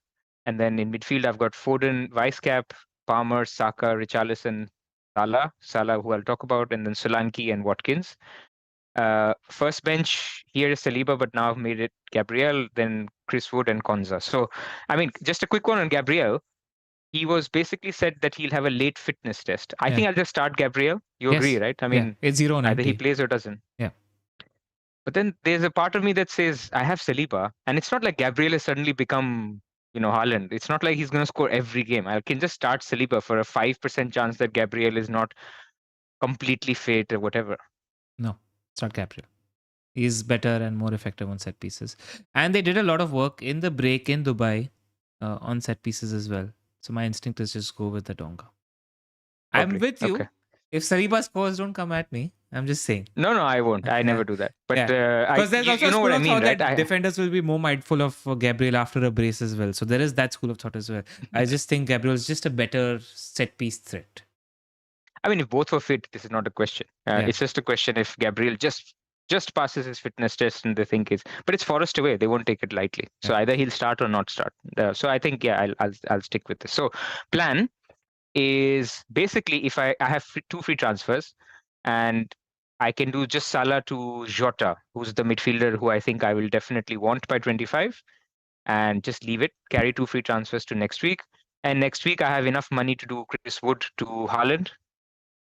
and then in midfield I've got Foden, Weisskap, Palmer, Saka, Richarlison, Salah, who I'll talk about, and then Solanke and Watkins. First bench here is Saliba, but now I've made it Gabriel, then Chris Wood and Konza. So, I mean, just a quick one on Gabriel. He was basically said that he'll have a late fitness test. I think I'll just start Gabriel. You agree, right? I mean, it's 0-90. either he plays or doesn't. Yeah. But then there's a part of me that says I have Saliba, and it's not like Gabriel has suddenly become, Haaland. It's not like he's going to score every game. I can just start Saliba for a 5% chance that Gabriel is not completely fit or whatever. No, it's not Gabriel. He's better and more effective on set pieces. And they did a lot of work in the break in Dubai on set pieces as well. So my instinct is just go with the Donga. I'm with you. Okay. If Saliba scores, don't come at me. I'm just saying. No, I won't. I never do that. But because there's also a know school what I of mean, thought right? that defenders will be more mindful of Gabriel after a brace as well. So there is that school of thought as well. I just think Gabriel is just a better set piece threat. I mean, if both were fit, this is not a question. It's just a question if Gabriel just passes his fitness test and they think but it's Forest away. They won't take it lightly. So either he'll start or not start. So I think I'll stick with this. So plan is basically if I have 2 free transfers and I can do just Salah to Jota, who's the midfielder who I think I will definitely want by 25, and just leave it, carry 2 free transfers to next week. And next week I have enough money to do Chris Wood to Haaland.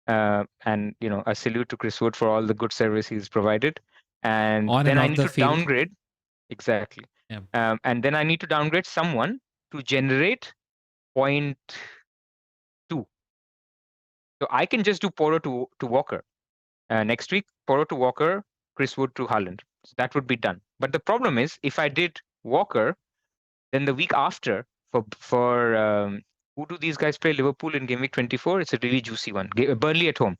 And a salute to Chris Wood for all the good service he's provided. And then I need to downgrade. Exactly. Yeah. And then I need to downgrade someone to generate 0.2. So I can just do Porro to Walker. Next week, Porro to Walker, Chris Wood to Haaland. So that would be done. But the problem is, if I did Walker, then the week after, for who do these guys play? Liverpool in Gameweek 24. It's a really juicy one. Burnley at home.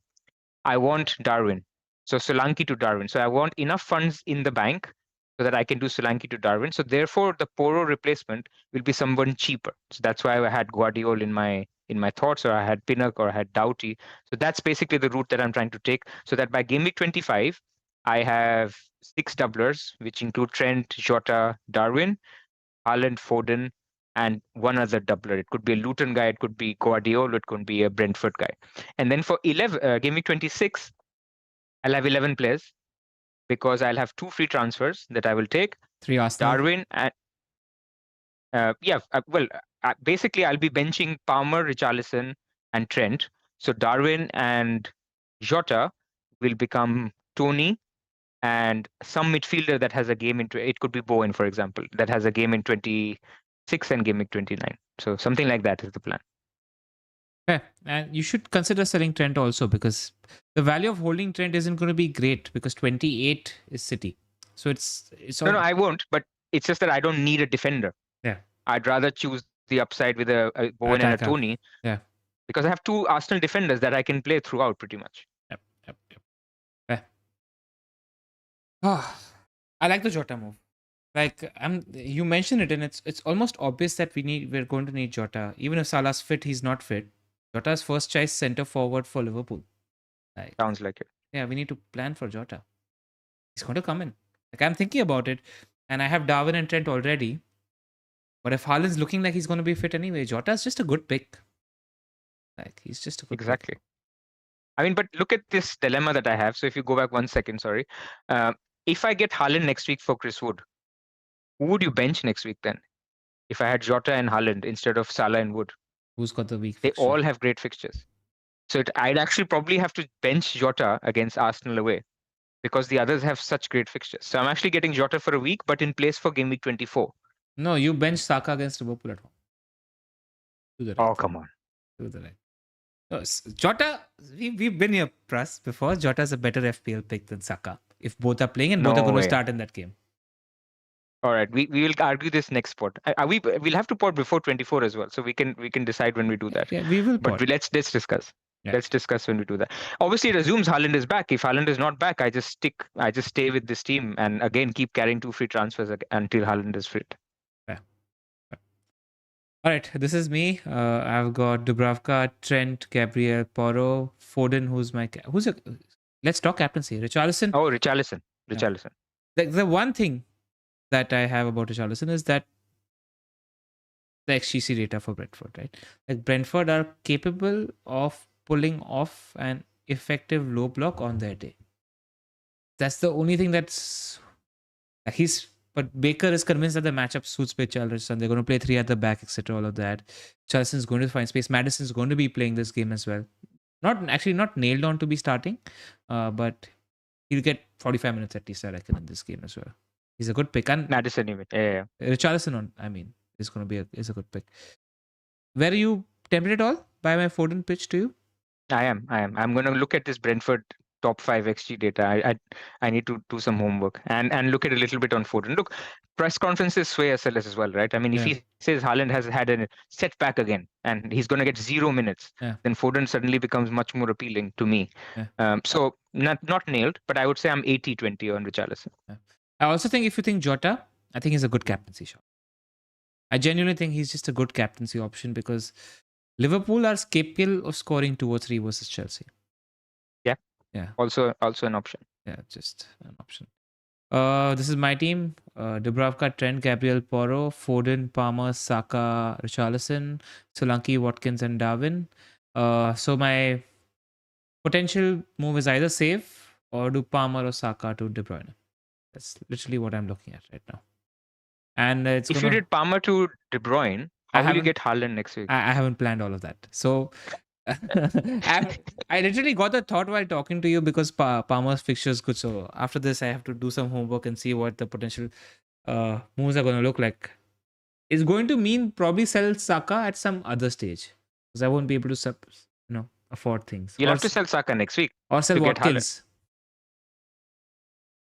I want Darwin. So Solanke to Darwin. So I want enough funds in the bank so that I can do Solanke to Darwin. So therefore, the Porro replacement will be someone cheaper. So that's why I had Guardiola in my thoughts, or I had Pinnock, or I had Doughty. So that's basically the route that I'm trying to take. So that by Gameweek 25, I have 6 doublers, which include Trent, Jota, Darwin, Haaland, Foden, and one other doubler. It could be a Luton guy, it could be Guardiola, it could be a Brentford guy. And then for 11, Game Week 26, I'll have 11 players because I'll have 2 free transfers that I will take. 3 Arsenal. Darwin and basically I'll be benching Palmer, Richarlison, and Trent. So Darwin and Jota will become Tony and some midfielder that has a game it could be Bowen, for example, that has a game in 26 and Game Week 29. So something like that is the plan. Okay. And you should consider selling Trent also, because the value of holding Trent isn't going to be great because 28 is City. So it's no, I won't. But it's just that I don't need a defender. Yeah. I'd rather choose the upside with a Bowen and a Tony. Yeah. Because I have 2 Arsenal defenders that I can play throughout pretty much. Yep. Yeah. Oh, I like the Jota move. Like you mentioned it, and it's almost obvious that we're going to need Jota. Even if Salah's fit, he's not fit. Jota's first choice centre forward for Liverpool. Like, Sounds like it. yeah, we need to plan for Jota. He's going to come in. Like, I'm thinking about it, and I have Darwin and Trent already. But if Haaland's looking like he's going to be fit anyway, Jota's just a good pick. Like, he's just a good pick. Exactly. I mean, but look at this dilemma that I have. So if you go back 1 second, sorry. If I get Haaland next week for Chris Wood, who would you bench next week then? If I had Jota and Haaland instead of Salah and Wood, Who's got the weak they fixture? all have great fixtures. So I'd actually probably have to bench Jota against Arsenal away because the others have such great fixtures. So I'm actually getting Jota for a week, but in place for Game Week 24. No, you bench Saka against Liverpool at home. Do the right Oh, thing. come on. Do the right. No, Jota, we've been here, Pras, before. Jota's a better FPL pick than Saka. If both are playing and both are No going to way. start in that game. All right, we will argue this next pod. We'll have to pod before 24 as well, so we can decide when we do that. Yeah, we will But pod. let's discuss. Yeah. Let's discuss when we do that. Obviously, it assumes Haaland is back. If Haaland is not back, I just stay with this team and again keep carrying 2 free transfers until Haaland is fit. Yeah. All right, this is me. I've got Dubravka, Trent, Gabriel, Porro, Foden. Let's talk captaincy. Richarlison. Oh, Richarlison. The one thing that I have about Richarlison is that the XGC data for Brentford, right? Like Brentford are capable of pulling off an effective low block on their day. That's the only thing that's but Baker is convinced that the matchup suits Richarlison. They're going to play 3 at the back, etc. All of that. Richarlison is going to find space. Madison is going to be playing this game as well. Not nailed on to be starting, but he'll get 45 minutes at least, I reckon, in this game as well. He's a good pick. And Madison, you mean? Yeah. Richarlison, is going to be is a good pick. Were you tempted at all by my Foden pitch to you? I am. I'm going to look at this Brentford top 5 XG data. I need to do some homework and look at a little bit on Foden. Look, press conferences sway SLS as well, right? I mean, if he says Haaland has had a setback again and he's going to get 0 minutes, then Foden suddenly becomes much more appealing to me. So not nailed, but I would say I'm 80-20 on Richarlison. I also think if you think Jota, I think he's a good captaincy shot. I genuinely think he's just a good captaincy option because Liverpool are capable of scoring 2 or 3 versus Chelsea. Yeah. Also an option. Yeah, just an option. This is my team. Dubravka, Trent, Gabriel, Porro, Foden, Palmer, Saka, Richarlison, Solanke, Watkins, and Darwin. So my potential move is either save or do Palmer or Saka to De Bruyne. That's literally what I'm looking at right now. And if you did Palmer to De Bruyne, how will you get Haaland next week? I haven't planned all of that. So I literally got the thought while talking to you because Palmer's fixture is good. So after this, I have to do some homework and see what the potential moves are going to look like. It's going to mean probably sell Saka at some other stage because I won't be able to afford things. You'll have to sell Saka next week or sell Watkins.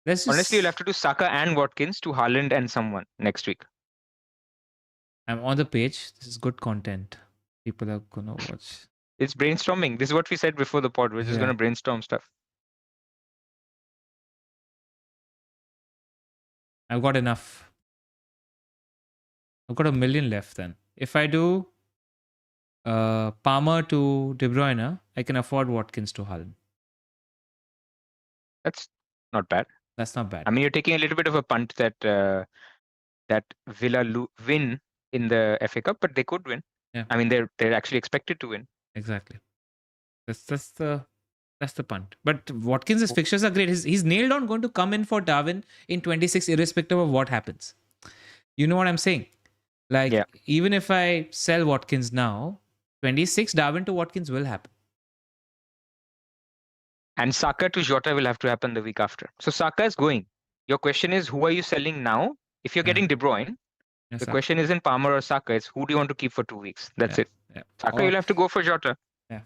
Honestly, you'll have to do Saka and Watkins to Haaland and someone next week. I'm on the page. This is good content. People are gonna watch. It's brainstorming. This is what we said before the pod. We're just going to brainstorm stuff. I've got enough. I've got 1 million left then. If I do Palmer to De Bruyne, I can afford Watkins to Haaland. That's not bad. That's not bad. I mean, you're taking a little bit of a punt that Villa win in the FA Cup, but they could win. Yeah. I mean, they're actually expected to win. Exactly. That's the punt. But Watkins' fixtures are great. He's nailed on going to come in for Darwin in 26, irrespective of what happens. You know what I'm saying? Like, even if I sell Watkins now, 26, Darwin to Watkins will happen. And Saka to Jota will have to happen the week after. So Saka is going. Your question is, who are you selling now? If you're getting De Bruyne, the question isn't Palmer or Saka. It's who do you want to keep for 2 weeks? That's it. Yeah. Saka, you'll have to go for Jota. Yeah.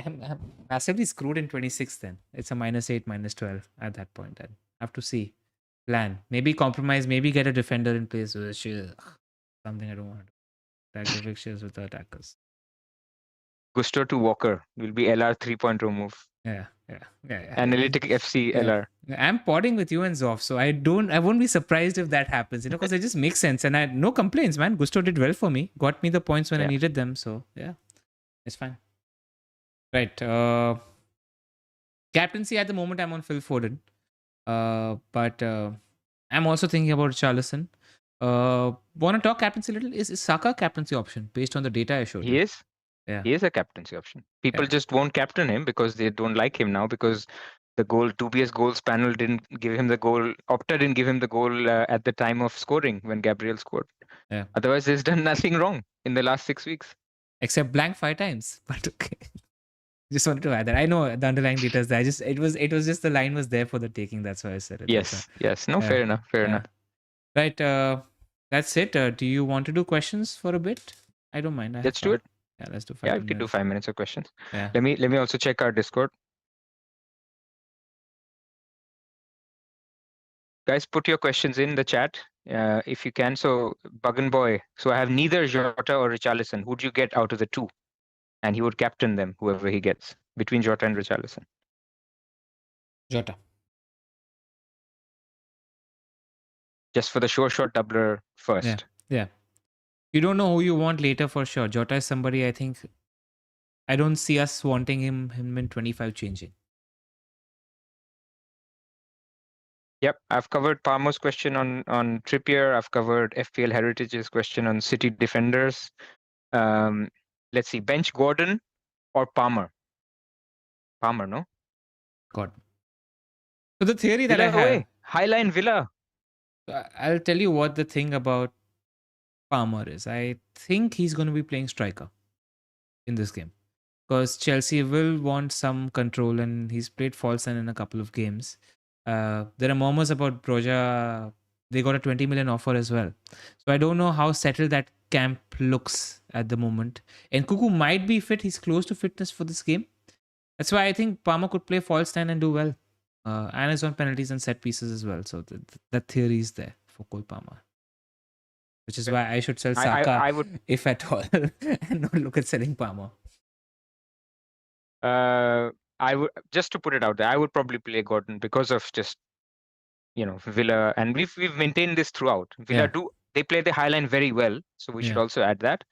I'm massively screwed in 26 then. It's a -8, -12 at that point. Then I have to see. Plan. Maybe compromise. Maybe get a defender in place. Something I don't want to do. Tag the fixtures with the attackers. Gusto to Walker will be LR 3.0 move. Yeah. Yeah. Analytic FC Yeah. LR. I'm podding with you and Zoff, so I won't be surprised if that happens, because it just makes sense. And I no complaints, man. Gusto did well for me, got me the points when I Yeah. needed them. So yeah, it's fine. Right. Captaincy at the moment, I'm on Phil Foden. But I'm also thinking about Charlison. Want to talk captaincy a little? Is Saka captaincy option based on the data I showed He you? is. Yeah. He is a captaincy option. People Yeah. just won't captain him because they don't like him now because the 2BS goals panel didn't give him the goal. Opta didn't give him the goal at the time of scoring when Gabriel scored. Yeah. Otherwise, he's done nothing wrong in the last 6 weeks. Except blank 5 times. But okay. Just wanted to add that. I know the underlying data is there. It was just the line was there for the taking. That's why I said it. Yes. No, fair enough. Fair enough. Right. That's it. Do you want to do questions for a bit? I don't mind. Let's do it. Yeah, let's do 5 Yeah, we can do minutes. 5 minutes of questions. Yeah. Let me also check our Discord. Guys, put your questions in the chat if you can. So, Buggen Boy. So I have neither Jota or Richarlison. Who'd you get out of the two? And he would captain them, whoever he gets, between Jota and Richarlison. Jota. Just for the sure shot doubler first. Yeah. You don't know who you want later for sure. Jota is somebody I think I don't see us wanting him in 25 changing. Yep, I've covered Palmer's question on Trippier. I've covered FPL Heritage's question on City defenders. Let's see, bench Gordon or Palmer? Palmer, no? God. So the theory that Villa I have, away. Highline Villa. I'll tell you what the thing about Palmer is. I think he's going to be playing striker in this game because Chelsea will want some control, and he's played false nine in a couple of games. There are murmurs about Broja. They got a 20 million offer as well. So I don't know how settled that camp looks at the moment. And Kuku might be fit. He's close to fitness for this game. That's why I think Palmer could play false nine and do well. And is on penalties and set pieces as well. So that theory is there for Cole Palmer. Which is why I should sell Saka I would, if at all, and not look at selling Palmer. I would, just to put it out there, I would probably play Gordon because of just, Villa, and we've maintained this throughout. Villa they play the high line very well, so we should also add that.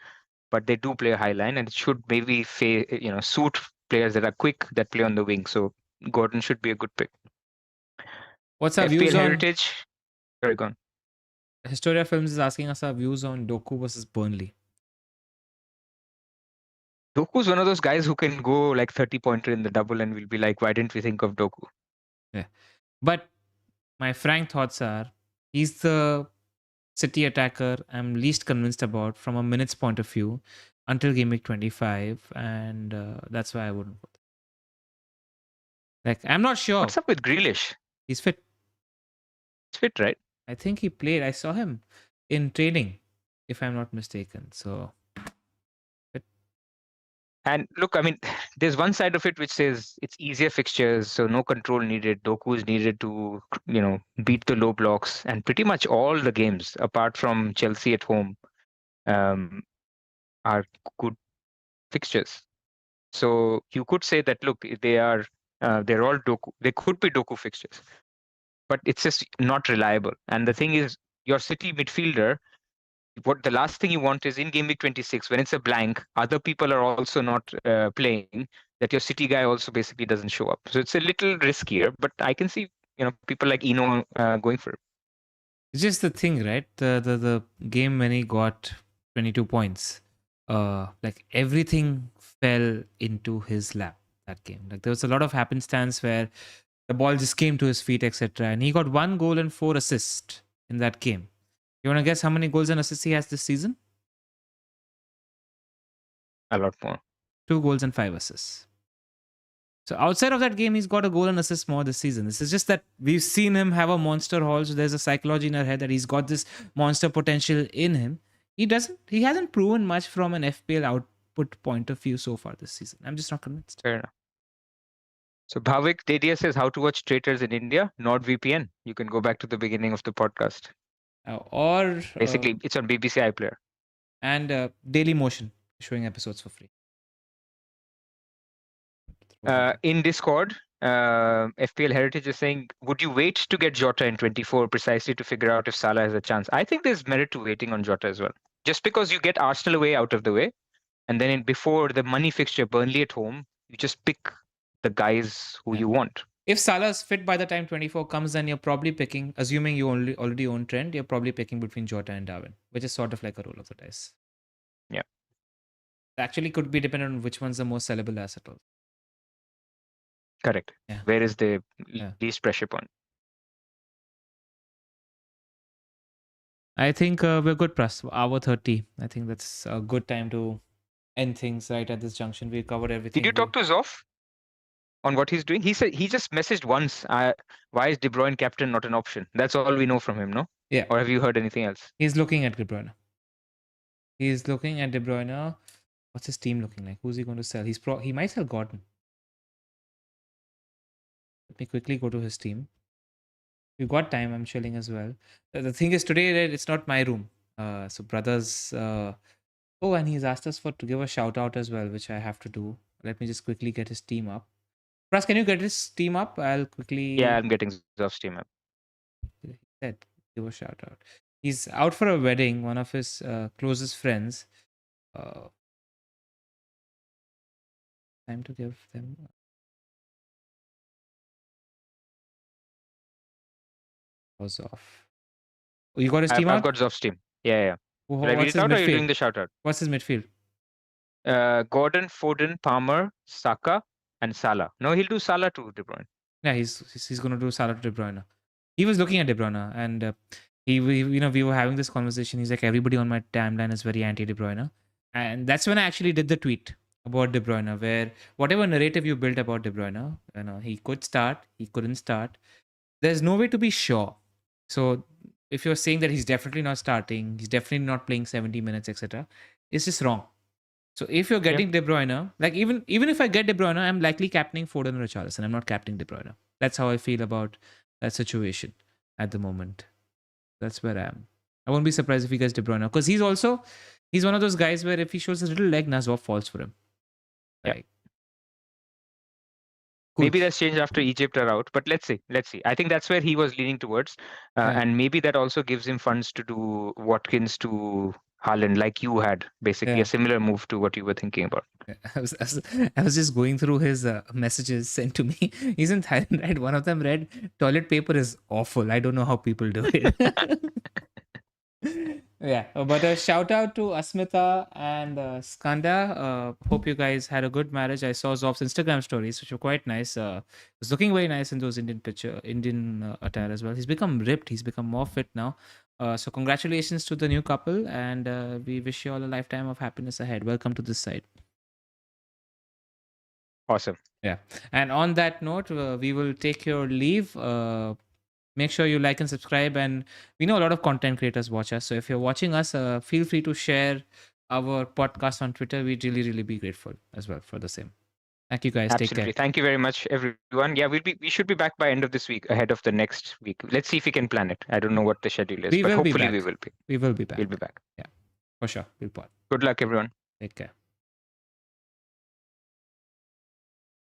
But they do play a high line, and it should maybe suit players that are quick that play on the wing. So Gordon should be a good pick. What's our FPL views on Heritage? Very gone. Historia Films is asking us our views on Doku versus Burnley. Doku's one of those guys who can go like 30-pointer in the double, and we'll be like, why didn't we think of Doku? Yeah. But my frank thoughts are he's the City attacker I'm least convinced about from a minutes point of view until Gameweek 25, and that's why I wouldn't. Like, I'm not sure. What's up with Grealish? He's fit. He's fit, right? I think he played. I saw him in training, if I'm not mistaken. So. And look, I mean, there's one side of it which says it's easier fixtures, so no control needed. Doku is needed to, beat the low blocks, and pretty much all the games, apart from Chelsea at home, are good fixtures. So you could say that, look, they're all Doku. They could be Doku fixtures, but it's just not reliable. And the thing is, your City midfielder, what the last thing you want is in Gameweek 26, when it's a blank, other people are also not playing, that your City guy also basically doesn't show up. So it's a little riskier, but I can see people like Eno going for it. It's just the thing, right? The game when he got 22 points, like everything fell into his lap that game. Like there was a lot of happenstance where the ball just came to his feet, etc. And he got 1 goal and 4 assists in that game. You want to guess how many goals and assists he has this season? A lot more. 2 goals and 5 assists. So outside of that game, he's got a goal and assist more this season. This is just that we've seen him have a monster haul. So there's a psychology in our head that he's got this monster potential in him. He hasn't proven much from an FPL output point of view so far this season. I'm just not convinced. Fair enough. So Bhavik Dedia says how to watch traitors in India, NordVPN. You can go back to the beginning of the podcast. Or basically, it's on BBC iPlayer. And Daily Motion, showing episodes for free. In Discord, FPL Heritage is saying, would you wait to get Jota in 24 precisely to figure out if Salah has a chance? I think there's merit to waiting on Jota as well. Just because you get Arsenal away out of the way, and then before the money fixture, Burnley at home, you just pick the guys who Yeah. you want. If Salah's fit by the time 24 comes, then you're probably picking, assuming you already own Trent, you're probably picking between Jota and Darwin, which is sort of like a roll of the dice. Yeah. Actually, could be dependent on which one's the most sellable asset. Also. Correct. Yeah. Where is the Yeah. least pressure point? I think we're good, Pras. Hour 30. I think that's a good time to end things right at this junction. We covered everything. Did you talk to Zoff on what he's doing? He said he just messaged once. Why is De Bruyne captain not an option? That's all we know from him, no? Yeah. Or have you heard anything else? He's looking at De Bruyne. He's looking at De Bruyne. What's his team looking like? Who's he going to sell? He might sell Gordon. Let me quickly go to his team. We've got time. I'm chilling as well. The thing is, today it's not my room. So brothers. Oh, and he's asked us to give a shout out as well, which I have to do. Let me just quickly get his team up. Pras, can you get his team up? I'll quickly. Yeah, I'm getting Zoff's team up. He said, give a shout out. He's out for a wedding. One of his closest friends. Time to give them. Was off. Oh, you got his team I've out? got Zoff's team. Yeah. Should I read What's it his out or are you midfield? doing the shout out? What's his midfield? Gordon, Foden, Palmer, Saka, and Salah. No, he'll do Salah to De Bruyne. Yeah, he's going to do Salah to De Bruyne. He was looking at De Bruyne, and we were having this conversation. He's like, everybody on my timeline is very anti De Bruyne, and that's when I actually did the tweet about De Bruyne, where whatever narrative you built about De Bruyne, he could start, he couldn't start. There's no way to be sure. So if you're saying that he's definitely not starting, he's definitely not playing 70 minutes, etc., it's just wrong. So if you're getting De Bruyne, like even if I get De Bruyne, I'm likely captaining Foden or Richarlison. I'm not captaining De Bruyne. That's how I feel about that situation at the moment. That's where I am. I won't be surprised if he gets De Bruyne, because he's one of those guys where if he shows his little leg, Nazwa falls for him. Like, cool. Maybe that's changed after Egypt are out, but let's see. I think that's where he was leaning towards, and maybe that also gives him funds to do Watkins to Haaland, like you had, basically a similar move to what you were thinking about. I was just going through his messages sent to me. He's in Thailand, right? One of them read, toilet paper is awful. I don't know how people do it. Yeah, but a shout out to Asmita and Skanda. Hope you guys had a good marriage. I saw Zof's Instagram stories, which were quite nice. It's looking very nice in those Indian attire as well. He's become ripped. He's become more fit now. So congratulations to the new couple, and we wish you all a lifetime of happiness ahead. Welcome to this side. Awesome. Yeah, and on that note, we will take your leave. Make sure you like and subscribe, and we know a lot of content creators watch us, so if you're watching us, feel free to share our podcast on Twitter. We'd really be grateful as well for the same. Thank you guys. Absolutely. Take care. Thank you very much, everyone. Yeah, we should be back by end of this week, ahead of the next week. Let's see if we can plan it. I don't know what the schedule is, but hopefully we will be. We will be back. We'll be back. Yeah, for sure. We'll pod. Good luck, everyone. Take care.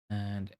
And